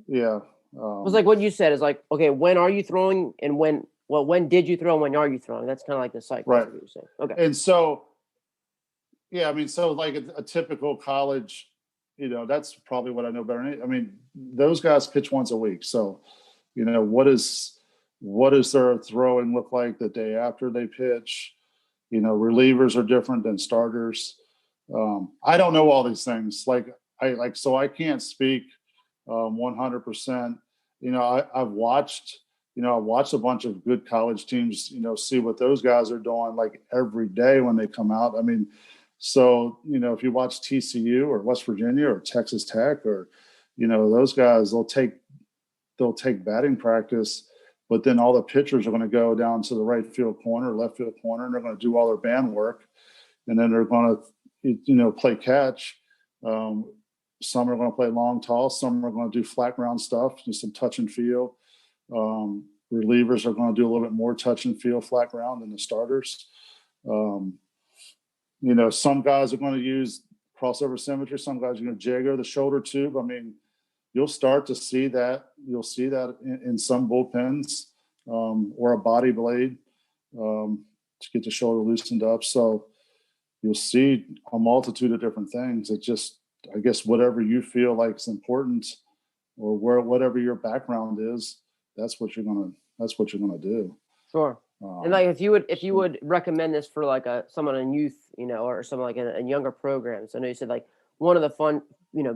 Yeah. It was like what you said is like, okay, when are you throwing and when did you throw and when are you throwing? That's kind of like the cycle. Right. Okay. And so, yeah, I mean, so like a typical college, that's probably what I know better. I mean, those guys pitch once a week. So, what does their throwing look like the day after they pitch? Relievers are different than starters. I don't know all these things. So I can't speak 100%. I've watched a bunch of good college teams, see what those guys are doing like every day when they come out. I mean, so, if you watch TCU or West Virginia or Texas Tech or, those guys, they'll take batting practice, but then all the pitchers are going to go down to the right field corner, left field corner, and they're going to do all their band work. And then they're going to, play catch. Some are going to play long toss. Some are going to do flat ground stuff, just some touch and feel. Relievers are going to do a little bit more touch and feel flat ground than the starters. Some guys are going to use crossover symmetry. Some guys are going to jigger the shoulder tube. I mean, you'll start to see that. You'll see that in some bullpens or a body blade to get the shoulder loosened up. So you'll see a multitude of different things. It just, I guess, whatever you feel like is important or whatever your background is, that's what you're gonna do. Sure. And like if you would recommend this for like someone in youth, or someone like in younger programs. I know you said like one of the fun,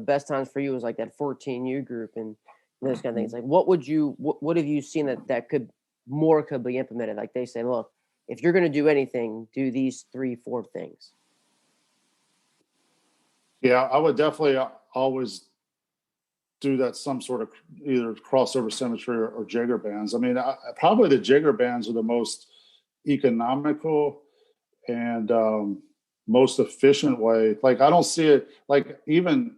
best times for you was like that 14U group and those kind of things. Like what have you seen that could be implemented? Like they say, look, if you're going to do anything, do these 3-4 things. Yeah, I would definitely always do that, some sort of either crossover symmetry or jigger bands. I mean, probably the jigger bands are the most economical and most efficient way. Like, I don't see it, like, even,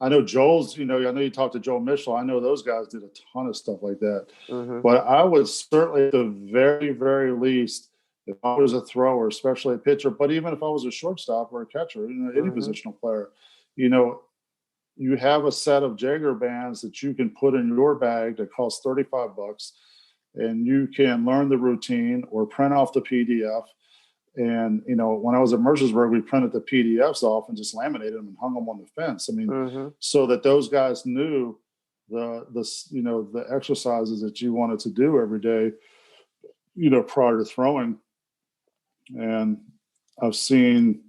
I know Joel's, I know you talked to Joel Mitchell. I know those guys did a ton of stuff like that. Mm-hmm. But I would certainly, at the very, very least, if I was a thrower, especially a pitcher, but even if I was a shortstop or a catcher, any mm-hmm. positional player, you have a set of jigger bands that you can put in your bag that costs $35, and you can learn the routine or print off the PDF. And, when I was at Mercersburg, we printed the PDFs off and just laminated them and hung them on the fence. I mean, mm-hmm. so that those guys knew the exercises that you wanted to do every day, prior to throwing. And I've seen,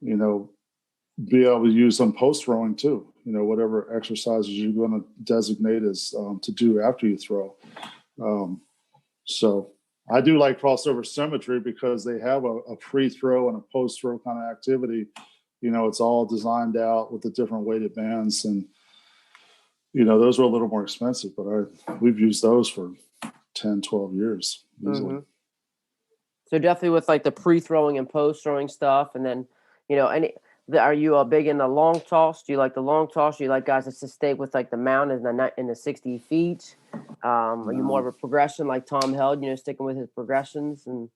be able to use them post-throwing too, whatever exercises you're going to designate as to do after you throw. So I do like crossover symmetry because they have a pre-throw and a post-throw kind of activity. It's all designed out with the different weighted bands, and, those are a little more expensive, but we've used those for 10, 12 years easily. Mm-hmm. So definitely with like the pre-throwing and post-throwing stuff, and then, are you big in the long toss? Do you like the long toss? Do you like guys that stay with like the mound in the 60 feet? Are you more of a progression like Tom Held, sticking with his progressions? And,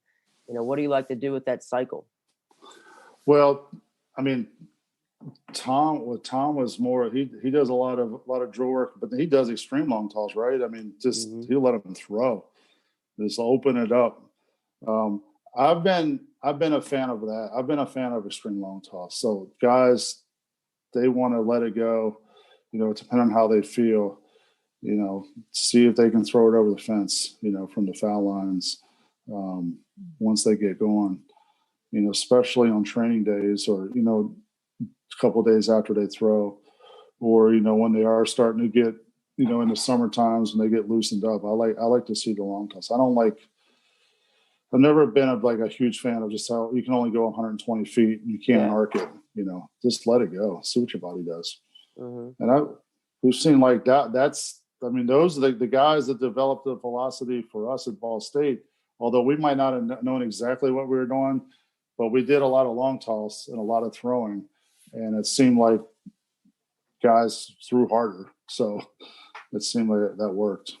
what do you like to do with that cycle? Well, I mean, Tom was more, he does a lot of drill work, but he does extreme long toss, right? I mean, just mm-hmm. he'll let him throw, just open it up. I've been a fan of that. I've been a fan of extreme long toss. So guys, they want to let it go, depending on how they feel, see if they can throw it over the fence, from the foul lines, once they get going, especially on training days or, a couple of days after they throw, or, when they are starting to get, in the summer times when they get loosened up. I like to see the long toss. I've never been a huge fan of just how you can only go 120 feet and you can't arc it, just let it go, see what your body does. Mm-hmm. And we've seen like that. Those are the guys that developed the velocity for us at Ball State, although we might not have known exactly what we were doing, but we did a lot of long toss and a lot of throwing, and it seemed like guys threw harder. So it seemed like that worked.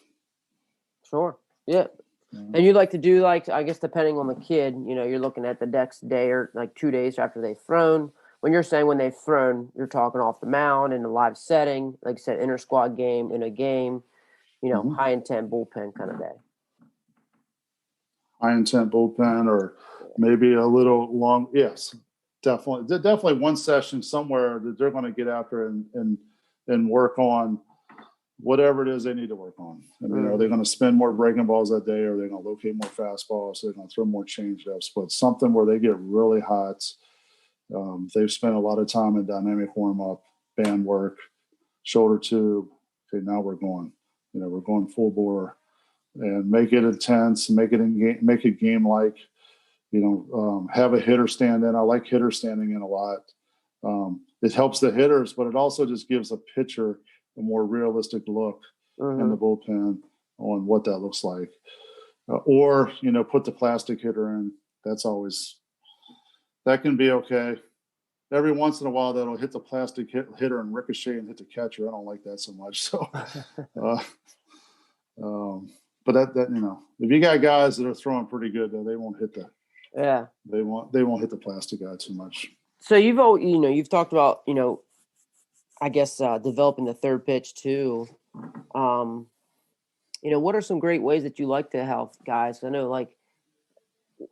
Sure. Yeah. And you like to do, like, I guess, depending on the kid, you're looking at the next day or like 2 days after they've thrown. When you're saying when they've thrown, you're talking off the mound in a live setting, like you said, inter-squad game, in a game, mm-hmm. high intent bullpen kind of day. High intent bullpen, or maybe a little long. Yes, definitely one session somewhere that they're going to get after and work on, whatever it is they need to work on. I mean, are they going to spin more breaking balls that day? Or are they going to locate more fastballs? Are they going to throw more changeups? But something where they get really hot. They've spent a lot of time in dynamic warm-up, band work, shoulder tube. Okay, now we're going. We're going full bore, and make it intense, make it game-like. Have a hitter stand in. I like hitter standing in a lot. It helps the hitters, but it also just gives a pitcher a more realistic look in the bullpen on what that looks like. Or put the plastic hitter in. That can be okay. Every once in a while, that'll hit the plastic hitter and ricochet and hit the catcher. I don't like that so much. So, but that if you got guys that are throwing pretty good, though, they won't hit they won't hit the plastic guy too much. So you've talked about I guess developing the third pitch too. What are some great ways that you like to help guys? I know like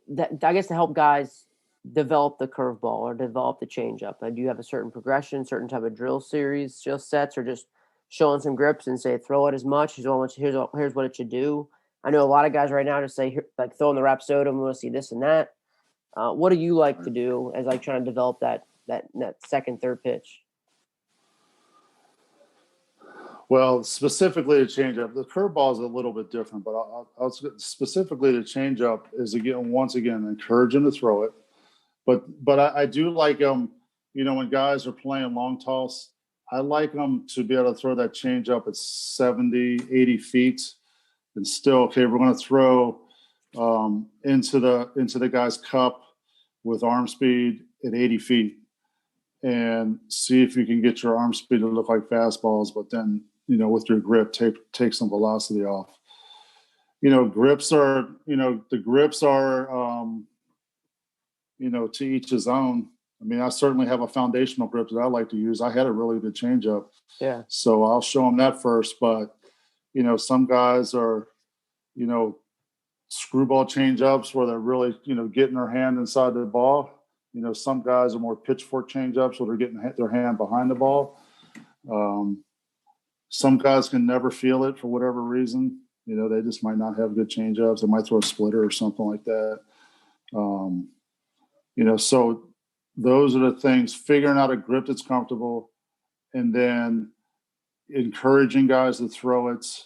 that. I guess to help guys develop the curveball or develop the changeup. Do you have a certain progression, certain type of drill series, drill sets, or just showing some grips and say throw it as much? Here's what it should do. I know a lot of guys right now just say like throw in the Rapsodo. We want to see this and that. What do you like to do as like trying to develop that second, third pitch? Well, specifically to changeup, the curveball is a little bit different, but I'll specifically to changeup is once again encourage him to throw it. But I do like them, when guys are playing long toss, I like them to be able to throw that changeup at 70, 80 feet and still, okay, we're going to throw into the guy's cup with arm speed at 80 feet and see if you can get your arm speed to look like fastballs, but then, with your grip, take some velocity off. Grips are, to each his own. I mean, I certainly have a foundational grip that I like to use. I had a really good changeup. Yeah. So I'll show them that first. But, some guys are, screwball changeups where they're really, getting their hand inside the ball. Some guys are more pitchfork changeups where they're getting their hand behind the ball. Some guys can never feel it for whatever reason. They just might not have good changeups. They might throw a splitter or something like that. So those are the things, figuring out a grip that's comfortable and then encouraging guys to throw it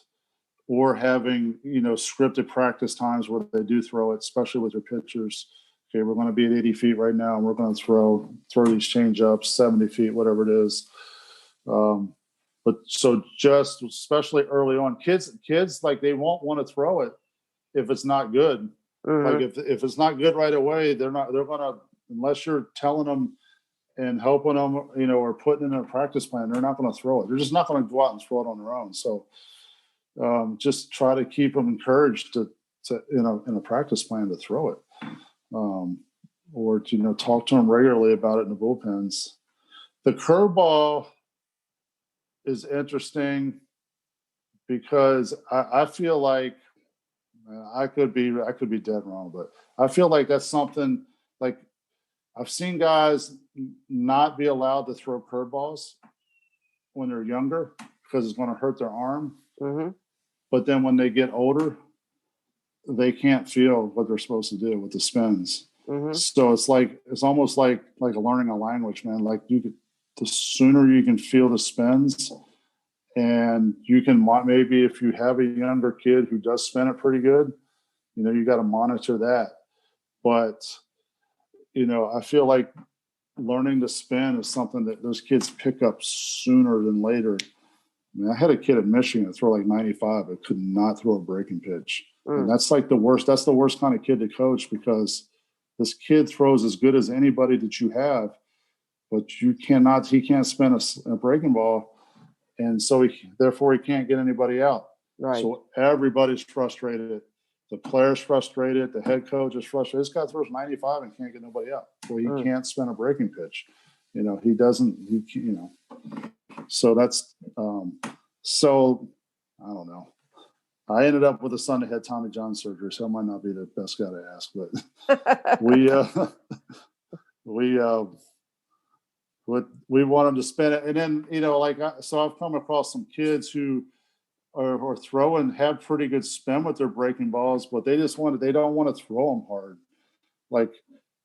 or having, scripted practice times where they do throw it, especially with their pitchers. Okay, we're going to be at 80 feet right now and we're going to throw these change ups, 70 feet, whatever it is. But so just especially early on, kids like they won't want to throw it if it's not good. Like if it's not good right away, they're going to, unless you're telling them and helping them, or putting in a practice plan, they're not going to throw it. They're just not going to go out and throw it on their own. So just try to keep them encouraged to in a practice plan to throw it, or to, talk to them regularly about it in the bullpens. The curveball is interesting because I feel like I could be dead wrong, but I feel like that's something like I've seen guys not be allowed to throw curveballs when they're younger because it's going to hurt their arm. Mm-hmm. But then when they get older, they can't feel what they're supposed to do with the spins. Mm-hmm. So it's almost like learning a language, man. Like the sooner you can feel the spins, and you can maybe if you have a younger kid who does spin it pretty good, you got to monitor that. But I feel like learning to spin is something that those kids pick up sooner than later. I mean, I had a kid at Michigan that throw like 95, but could not throw a breaking pitch. And that's like the worst. That's the worst kind of kid to coach because this kid throws as good as anybody that you have, but he can't spin a breaking ball. And so therefore he can't get anybody out. Right. So everybody's frustrated. The player's frustrated. The head coach is frustrated. This guy throws 95 and can't get nobody out. Well, he can't spin a breaking pitch. He doesn't, so that's, so I don't know. I ended up with a son that had Tommy John surgery, so I might not be the best guy to ask, but we want him to spin it. And then, so I've come across some kids who or throw and have pretty good spin with their breaking balls, but they don't want to throw them hard. Like,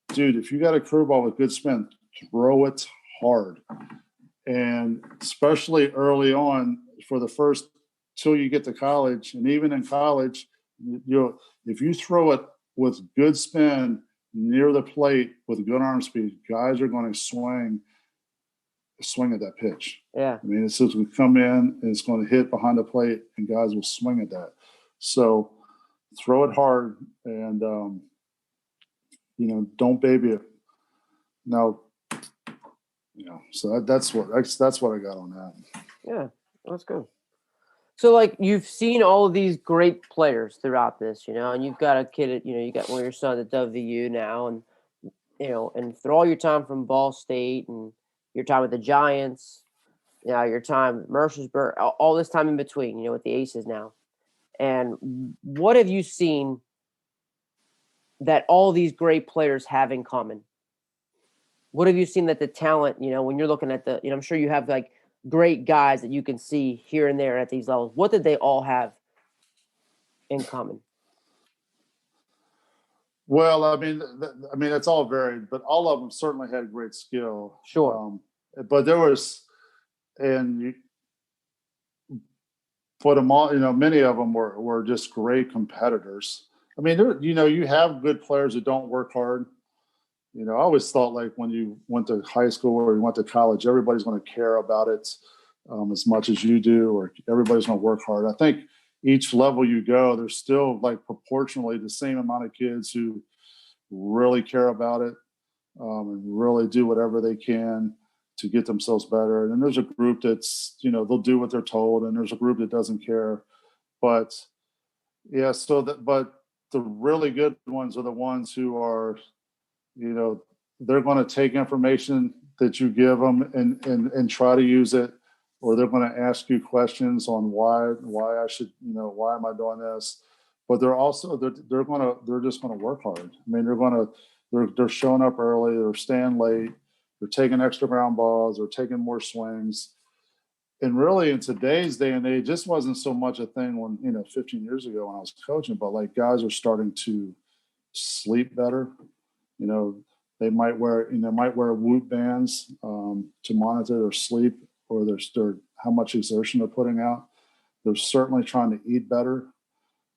dude, if you got a curveball with good spin, throw it hard. And especially early on, for the first till you get to college, and even in college, if you throw it with good spin near the plate with good arm speed, guys are going to swing at that pitch. Yeah. I mean, it's just we come in and it's going to hit behind the plate, and guys will swing at that. So throw it hard, and don't baby it. Now, so that's what I got on that. Yeah, that's good. So, like, you've seen all of these great players throughout this, and you've got a kid, you got one of your sons at WVU now, and, and through all your time from Ball State and your time with the Giants, your time at Mercersburg, all this time in between, with the Aces now. And what have you seen that all these great players have in common? What have you seen that the talent, when you're looking at I'm sure you have like great guys that you can see here and there at these levels. What did they all have in common? Well, I mean, it's all varied, but all of them certainly had great skill. Sure. But there was, for them all, many of them were just great competitors. I mean, you have good players that don't work hard. I always thought, like, when you went to high school or you went to college, everybody's going to care about it as much as you do, or everybody's going to work hard. I think each level you go, there's still, like, proportionally the same amount of kids who really care about it and really do whatever they can to get themselves better. And then there's a group that's, they'll do what they're told, and there's a group that doesn't care. But yeah, but the really good ones are the ones who are, they're going to take information that you give them and try to use it, or they're going to ask you questions on why I should, why am I doing this? But they're also, they're just going to work hard. I mean, they're showing up early, they're staying late, they're taking extra ground balls, they're taking more swings. And really, in today's day and age, this wasn't so much a thing when, 15 years ago when I was coaching, but like guys are starting to sleep better. They might wear Whoop bands to monitor their sleep or their how much exertion they're putting out. They're certainly trying to eat better.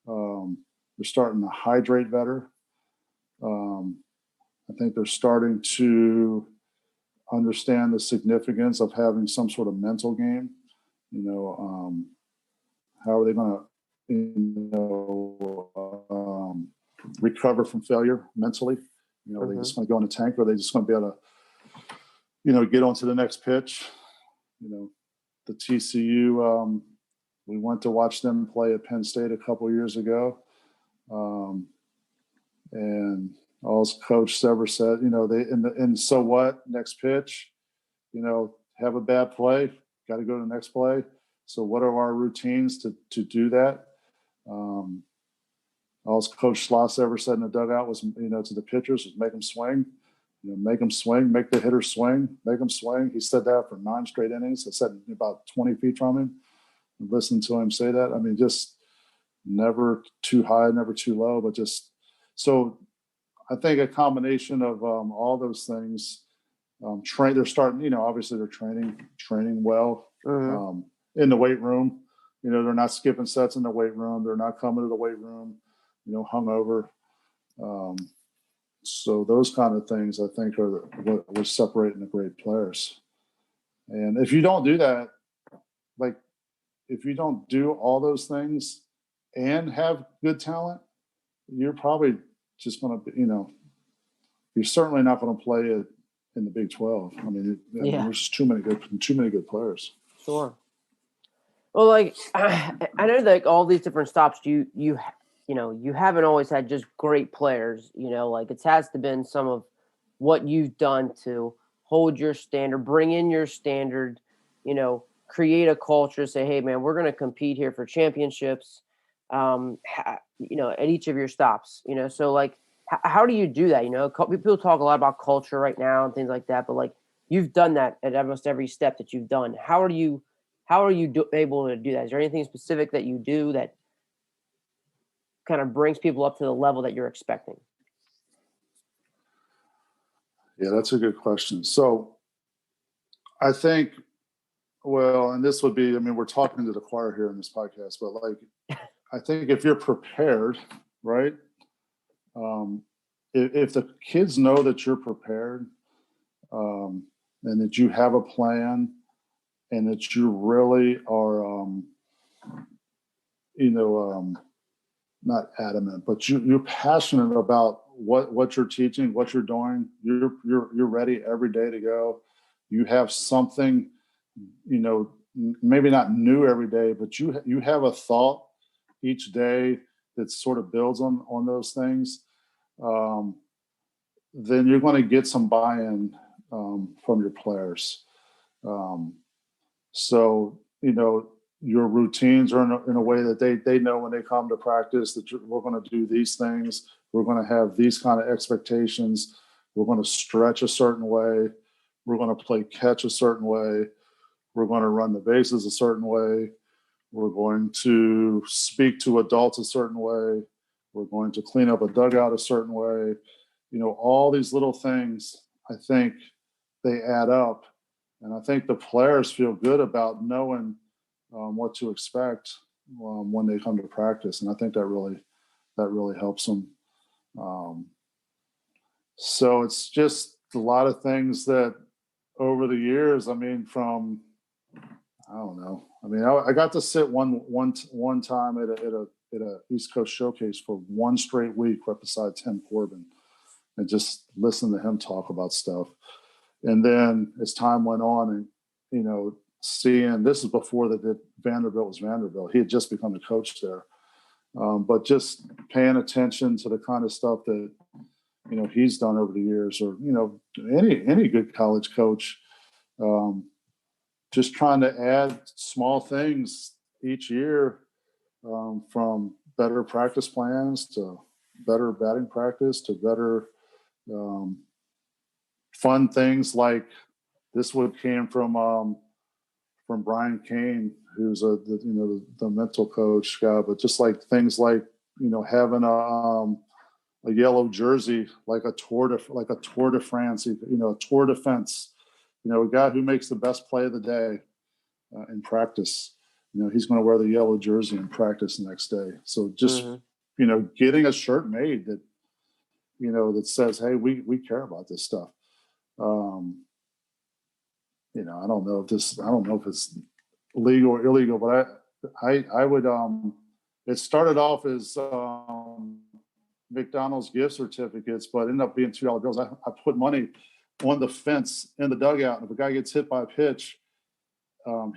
They're starting to hydrate better. I think they're starting to understand the significance of having some sort of mental game. How are they going to, recover from failure mentally? Are they just going to go in the tank, or are they just going to be able to, get on to the next pitch? The TCU, we went to watch them play at Penn State a couple of years ago. And all Coach ever said, and so what? Next pitch, have a bad play, got to go to the next play. So what are our routines to do that? All Coach Schloss ever said in the dugout was, to the pitchers, was make them swing. Make them swing, make the hitter swing, make them swing. He said that for 9 straight innings. I sat about 20 feet from him and listened to him say that. I mean, just never too high, never too low, but just so I think a combination of all those things. They're starting, obviously they're training well in the weight room. They're not skipping sets in the weight room. They're not coming to the weight room, hungover. So those kind of things, I think, are what we're separating the great players. And if you don't do that, like if you don't do all those things and have good talent, you're probably just going to, you're certainly not going to play it in the Big 12. I mean, there's just too many good players. Sure. Well, like I know that all these different stops, you haven't always had just great players. Like it has to been some of what you've done to hold your standard, bring in your standard, create a culture. Say, hey, man, we're going to compete here for championships. At each of your stops. So like, how do you do that? People talk a lot about culture right now and things like that, but like you've done that at almost every step that you've done. How do How are you able to do that? Is there anything specific that you do that kind of brings people up to the level that you're expecting? Yeah, that's a good question. So I think, well, and this would be, I mean, we're talking to the choir here in this podcast, but like, I think if you're prepared, right? If the kids know that you're prepared, and that you have a plan, and that you really are, not adamant, but you're passionate about what you're teaching, what you're doing. You're ready every day to go. You have something, maybe not new every day, but you have a thought each day that sort of builds on those things. Then you're going to get some buy-in from your players. So your routines are in a way that they know when they come to practice that we're going to do these things. We're going to have these kind of expectations. We're going to stretch a certain way. We're going to play catch a certain way. We're going to run the bases a certain way. We're going to speak to adults a certain way. We're going to clean up a dugout a certain way. All these little things, I think they add up. And I think the players feel good about knowing what to expect when they come to practice. And I think that really helps them. So it's just a lot of things that over the years, I mean, I don't know. I mean, I got to sit one time at a East Coast showcase for one straight week right beside Tim Corbin and just listen to him talk about stuff. And then as time went on and, seeing, this is before that Vanderbilt was Vanderbilt. He had just become the coach there. But just paying attention to the kind of stuff that, he's done over the years, or, any good college coach, just trying to add small things each year, from better practice plans to better batting practice to better fun things like this one came from Brian Kane, who's the mental coach guy, but just like things like, having a yellow jersey, like a Tour de France, a Tour de France, a guy who makes the best play of the day in practice. He's going to wear the yellow jersey in practice the next day. So just, getting a shirt made that, that says, hey, we care about this stuff. I don't know if it's legal or illegal, but I would, it started off as McDonald's gift certificates, but ended up being $2 bills. I put money on the fence in the dugout, and if a guy gets hit by a pitch,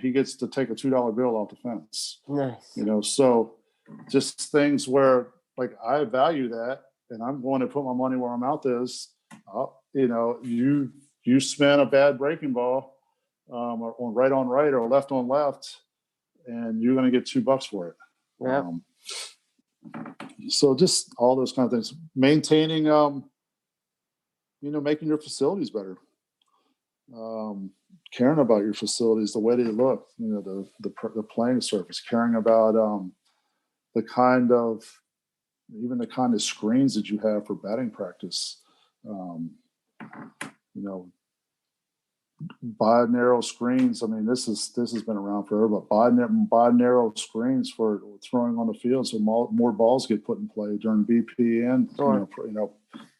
he gets to take a $2 bill off the fence. Nice. So just things where, like, I value that, and I'm going to put my money where my mouth is. You spin a bad breaking ball, or on right or left on left, and you're going to get $2 for it. Yeah. So just all those kind of things, maintaining, making your facilities better, caring about your facilities, the way they look, the playing surface, caring about the kind of screens that you have for batting practice. Bi-narrow screens. I mean, this has been around forever, but bi-narrow screens for throwing on the field, so more balls get put in play during BP and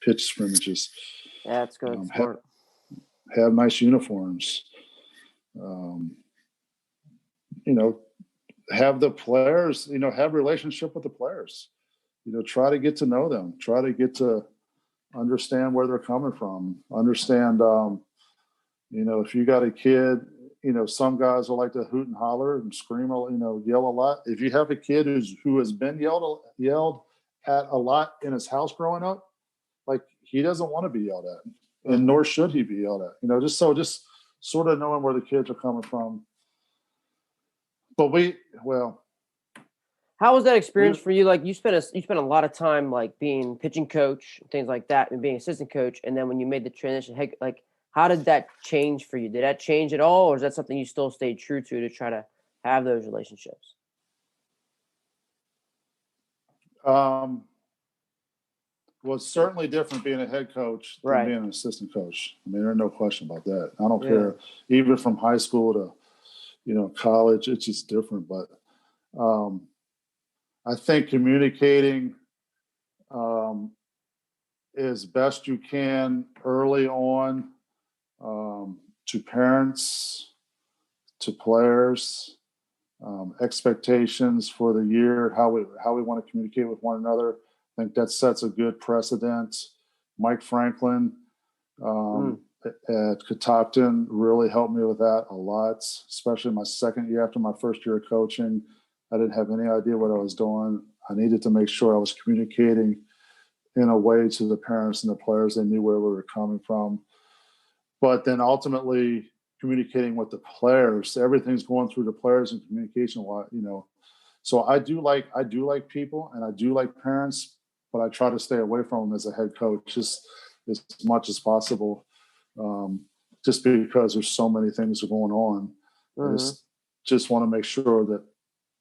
pitch scrimmages. Yeah, that's good. Have nice uniforms. Have the players. Have a relationship with the players. Try to get to know them. Try to get to understand where they're coming from. Understand. If you got a kid, some guys will like to hoot and holler and scream, yell a lot. If you have a kid who has been yelled at a lot in his house growing up, like, he doesn't want to be yelled at, and nor should he be yelled at. Just sort of knowing where the kids are coming from. But how was that experience for you? Like, you spent a lot of time, like, being pitching coach, things like that, and being assistant coach, and then when you made the transition, how did that change for you? Did that change at all, or is that something you still stayed true to try to have those relationships? Well, it's certainly different being a head coach than Right. being an assistant coach. I mean, there's no question about that. I don't Yeah. care, even from high school to, college, it's just different. But I think communicating as best you can early on to parents, to players, expectations for the year, how we want to communicate with one another. I think that sets a good precedent. Mike Franklin at Catoctin really helped me with that a lot, especially my second year after my first year of coaching. I didn't have any idea what I was doing. I needed to make sure I was communicating in a way to the parents and the players. They knew where we were coming from. But then ultimately communicating with the players, everything's going through the players and communication, So I do like people and I do like parents, but I try to stay away from them as a head coach just as much as possible. Just because there's so many things going on. I just want to make sure that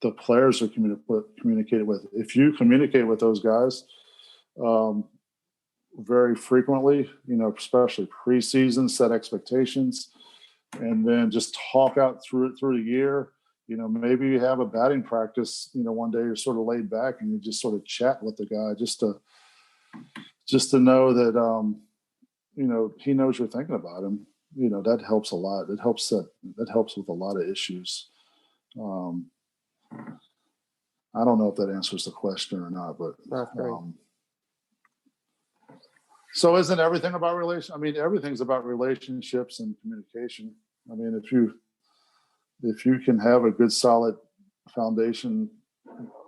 the players are communicated with. If you communicate with those guys very frequently, especially preseason, set expectations, and then just talk out through the year. Maybe you have a batting practice, one day you're sort of laid back and you just sort of chat with the guy just to know that, he knows you're thinking about him. That helps a lot. That helps with a lot of issues. I don't know if that answers the question or not, but so isn't everything about everything's about relationships and communication. I mean, if you can have a good, solid foundation,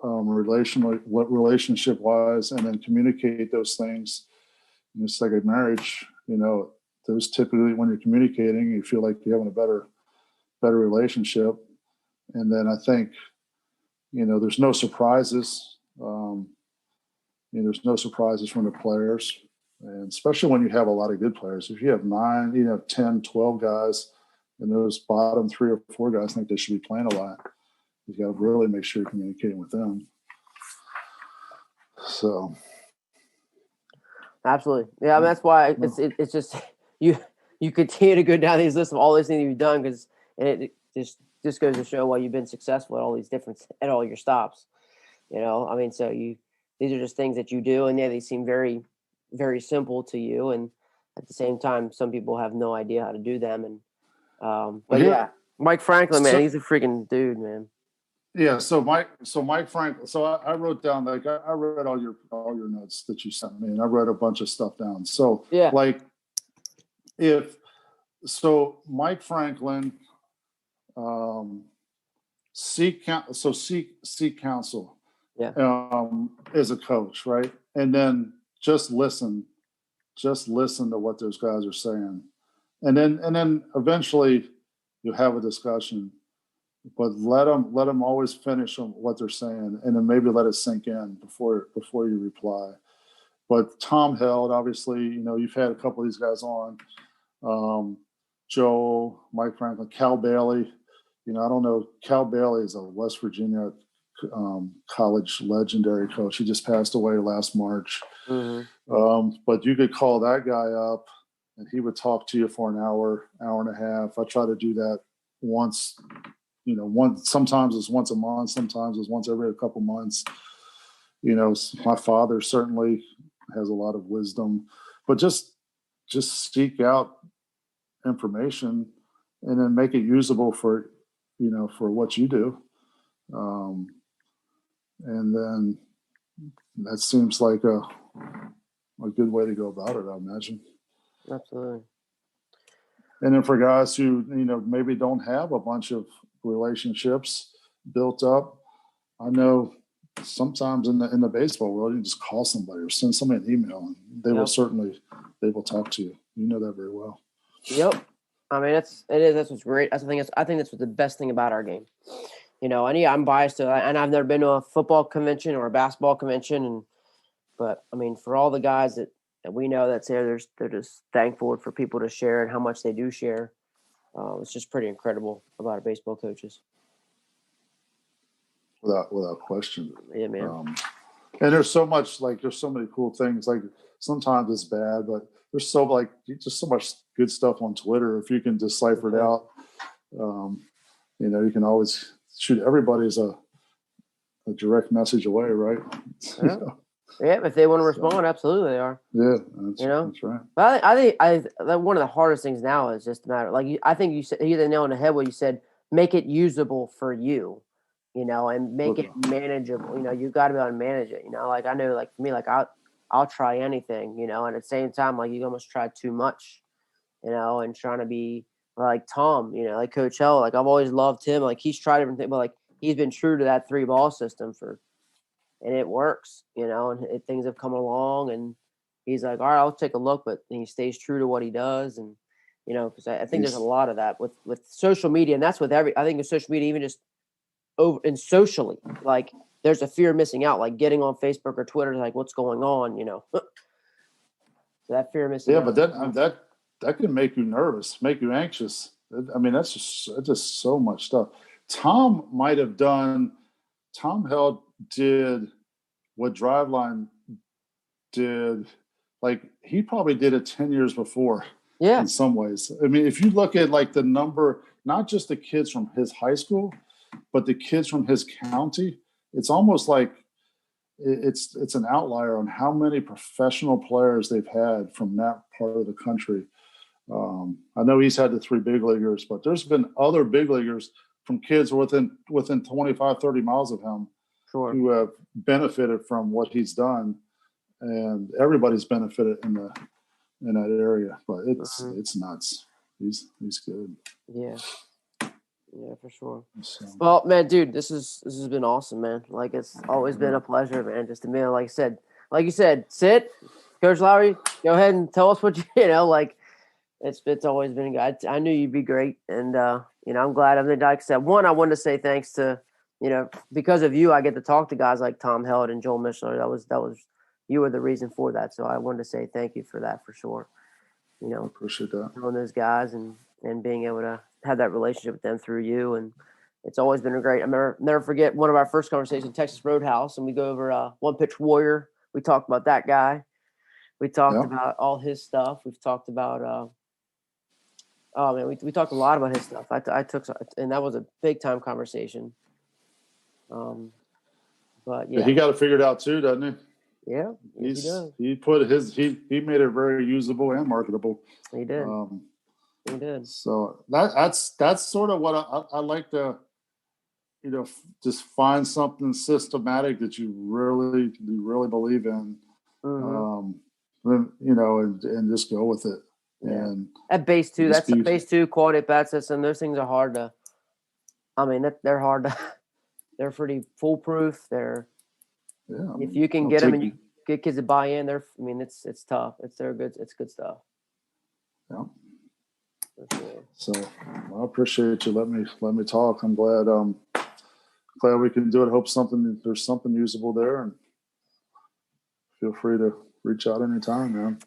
relationship wise, and then communicate those things, it's like a marriage. Those typically, when you're communicating, you feel like you're having a better relationship. And then I think, there's no surprises. There's no surprises from the players, and especially when you have a lot of good players. If you have 9, 10, 12 guys, and those bottom 3 or 4 guys think they should be playing a lot, you got to really make sure you're communicating with them. So, absolutely, yeah. I mean, that's why it's just you continue to go down these lists of all these things you've done because it just goes to show why you've been successful at all these at all your stops. I mean, so these are just things that you do, and yeah, they seem very, very simple to you, and at the same time, some people have no idea how to do them. And but yeah, Mike Franklin, man, he's a freaking dude, man. Yeah. So Mike Franklin. So I wrote down, I read all your notes that you sent me, and I wrote a bunch of stuff down. So yeah, Mike Franklin, seek counsel. Yeah. As a coach, right? And then just listen to what those guys are saying, and then eventually you have a discussion, but let them always finish on what they're saying, and then maybe let it sink in before you reply. But Tom Held, obviously, you've had a couple of these guys on, Joe, Mike Franklin, Cal Bailey. I don't know. Cal Bailey is a West Virginia college legendary coach. He just passed away last March. But you could call that guy up and he would talk to you for an hour and a half. I try to do that once, sometimes it's once a month, sometimes it's once every couple months. My father certainly has a lot of wisdom, but just seek out information and then make it usable for what you do. And then that seems like a good way to go about it, I imagine. Absolutely. And then for guys who, maybe don't have a bunch of relationships built up, I know sometimes in the baseball world, you just call somebody or send somebody an email, and they will talk to you. You know that very well. Yep. I mean, that's what's great. I think that's what the best thing about our game. And I'm biased to, and I've never been to a football convention or a basketball convention, but I mean, for all the guys that we know that's there, they're just thankful for people to share and how much they do share. It's just pretty incredible about our baseball coaches. without question. Yeah, man. And there's so many cool things. Like sometimes it's bad, but there's just so much good stuff on Twitter. If you can decipher it out, you can always shoot. Everybody's a direct message away, right? Yeah. Yeah, if they want to respond, absolutely they are. Yeah, that's right. But I think one of the hardest things now is just a matter I think you said you hit the nail on the head when you said make it usable for you, and make it manageable. You got to be able to manage it. Like I know, like for me, like I'll try anything, and at the same time, like you almost try too much, and trying to be like Tom, like Coach Hell. Like I've always loved him. Like he's tried different things, but like he's been true to that 3-ball system and it works, and things have come along and he's like, all right, I'll take a look, but he stays true to what he does. And, because I think there's a lot of that with social media, and that's with I think with social media, even just over and socially, like there's a fear of missing out, like getting on Facebook or Twitter, like what's going on, so that fear of missing out. Yeah, but that can make you nervous, make you anxious. I mean, that's just so much stuff. Tom Held did what Driveline did. Like he probably did it 10 years before. Yeah. In some ways. I mean, if you look at like the number, not just the kids from his high school, but the kids from his county, it's almost like it's an outlier on how many professional players they've had from that part of the country. I know he's had the 3 big leaguers, but there's been other big leaguers from kids within 25, 30 miles of him who have benefited from what he's done, and everybody's benefited in that area. But it's nuts. He's good. Yeah. Yeah, for sure. So. Well, man, dude, this has been awesome, man. Like it's always been a pleasure, man. Just to be like you said, sit, Coach Lowery, go ahead and tell us what like it's always been good. I knew you'd be great, and I'm glad. I mean, like I said, I wanted to say thanks to because of you, I get to talk to guys like Tom Held and Joel Mishler. That was you were the reason for that. So I wanted to say thank you for that for sure. I appreciate that. Knowing those guys and being able to have that relationship with them through you, and it's always been a great. I never forget one of our first conversations, Texas Roadhouse, and we go over One Pitch Warrior. We talked about that guy. We talked about all his stuff. We've talked about. Oh man, we talked a lot about his stuff. I took, and that was a big time conversation. But yeah, he got it figured out too, doesn't he? Yeah, he does. He made it very usable and marketable. He did. He did. So that's sort of what I like to, just find something systematic that you really believe in, and just go with it. Yeah. And at base 2, that's the base 2 quality bat system. Those things are hard to. I mean, they're hard to. They're pretty foolproof. If you can get them and you get kids to buy in, it's tough. It's good stuff. Yeah. Sure. So I appreciate you let me talk. I'm glad we can do it. Hope there's something usable there, and feel free to reach out anytime, man.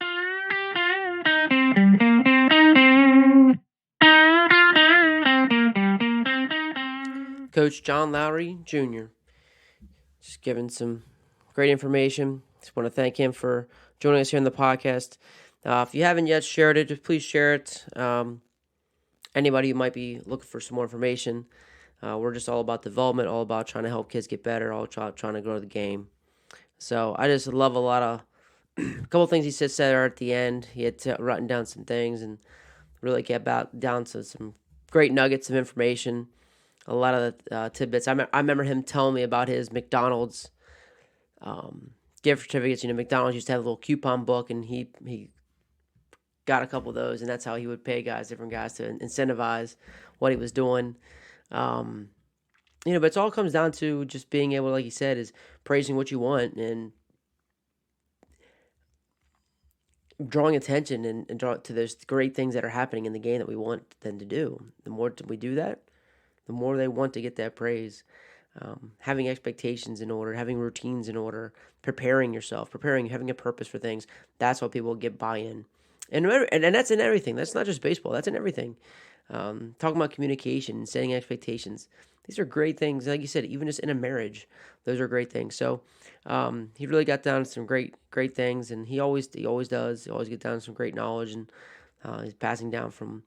Coach John Lowery Jr. Just giving some great information. Just want to thank him for joining us here on the podcast. If you haven't yet shared it, please share it. Anybody who might be looking for some more information, we're just all about development, all about trying to help kids get better, all trying to grow the game. So I just love a lot of a couple of things he said there at the end. He had written down some things and really get down to some great nuggets of information. A lot of the tidbits. I remember him telling me about his McDonald's gift certificates. McDonald's used to have a little coupon book, and he got a couple of those, and that's how he would pay different guys to incentivize what he was doing. But it all comes down to just being able, like he said, is praising what you want and drawing attention and draw to those great things that are happening in the game that we want them to do. The more we do that, the more they want to get that praise. Having expectations in order, having routines in order, preparing yourself, having a purpose for things. That's how people get buy-in. And that's in everything. That's not just baseball. That's in everything. Talking about communication and setting expectations. These are great things. Like you said, even just in a marriage, those are great things. So he really got down to some great things, and he always does. He always gets down to some great knowledge, and he's passing down from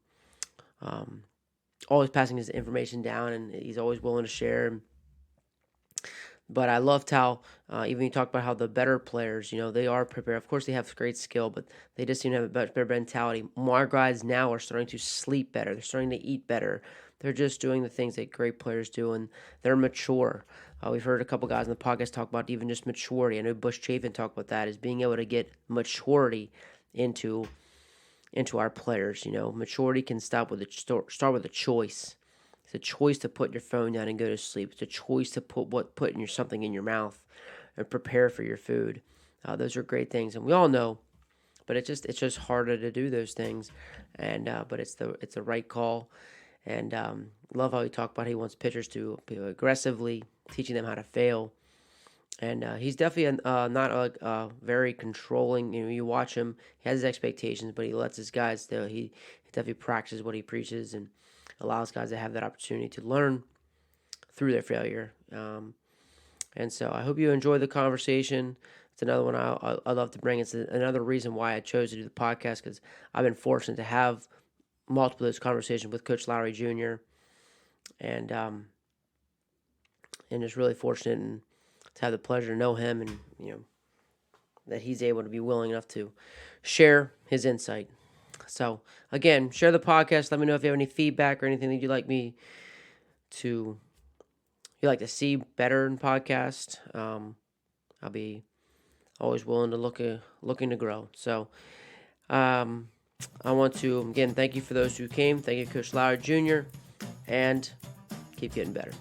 always passing his information down, and he's always willing to share. But I loved how, even you talk about how the better players, they are prepared. Of course, they have great skill, but they just seem to have a better mentality. More guys now are starting to sleep better. They're starting to eat better. They're just doing the things that great players do, and they're mature. We've heard a couple guys on the podcast talk about even just maturity. I know Bush Chafin talked about that, is being able to get maturity into our players. Maturity can start with a choice. It's a choice to put your phone down and go to sleep. It's a choice to put something in your mouth and prepare for your food. Those are great things, and we all know, but it's just harder to do those things. And but it's the right call. And love how he talked about he wants pitchers to be aggressively teaching them how to fail. And he's definitely not a very controlling. You watch him; he has his expectations, but he lets his guys. He definitely practices what he preaches and allows guys to have that opportunity to learn through their failure. And so I hope you enjoy the conversation. It's another one I love to bring. It's another reason why I chose to do the podcast, because I've been fortunate to have multiple of those conversations with Coach Lowery Jr. and just really fortunate to have the pleasure to know him, and that he's able to be willing enough to share his insight. So again, share the podcast. Let me know if you have any feedback or anything that you'd like to see better in podcast. I'll be always willing to looking to grow. So I want to again thank you for those who came. Thank you, Coach Lowery Jr. and keep getting better.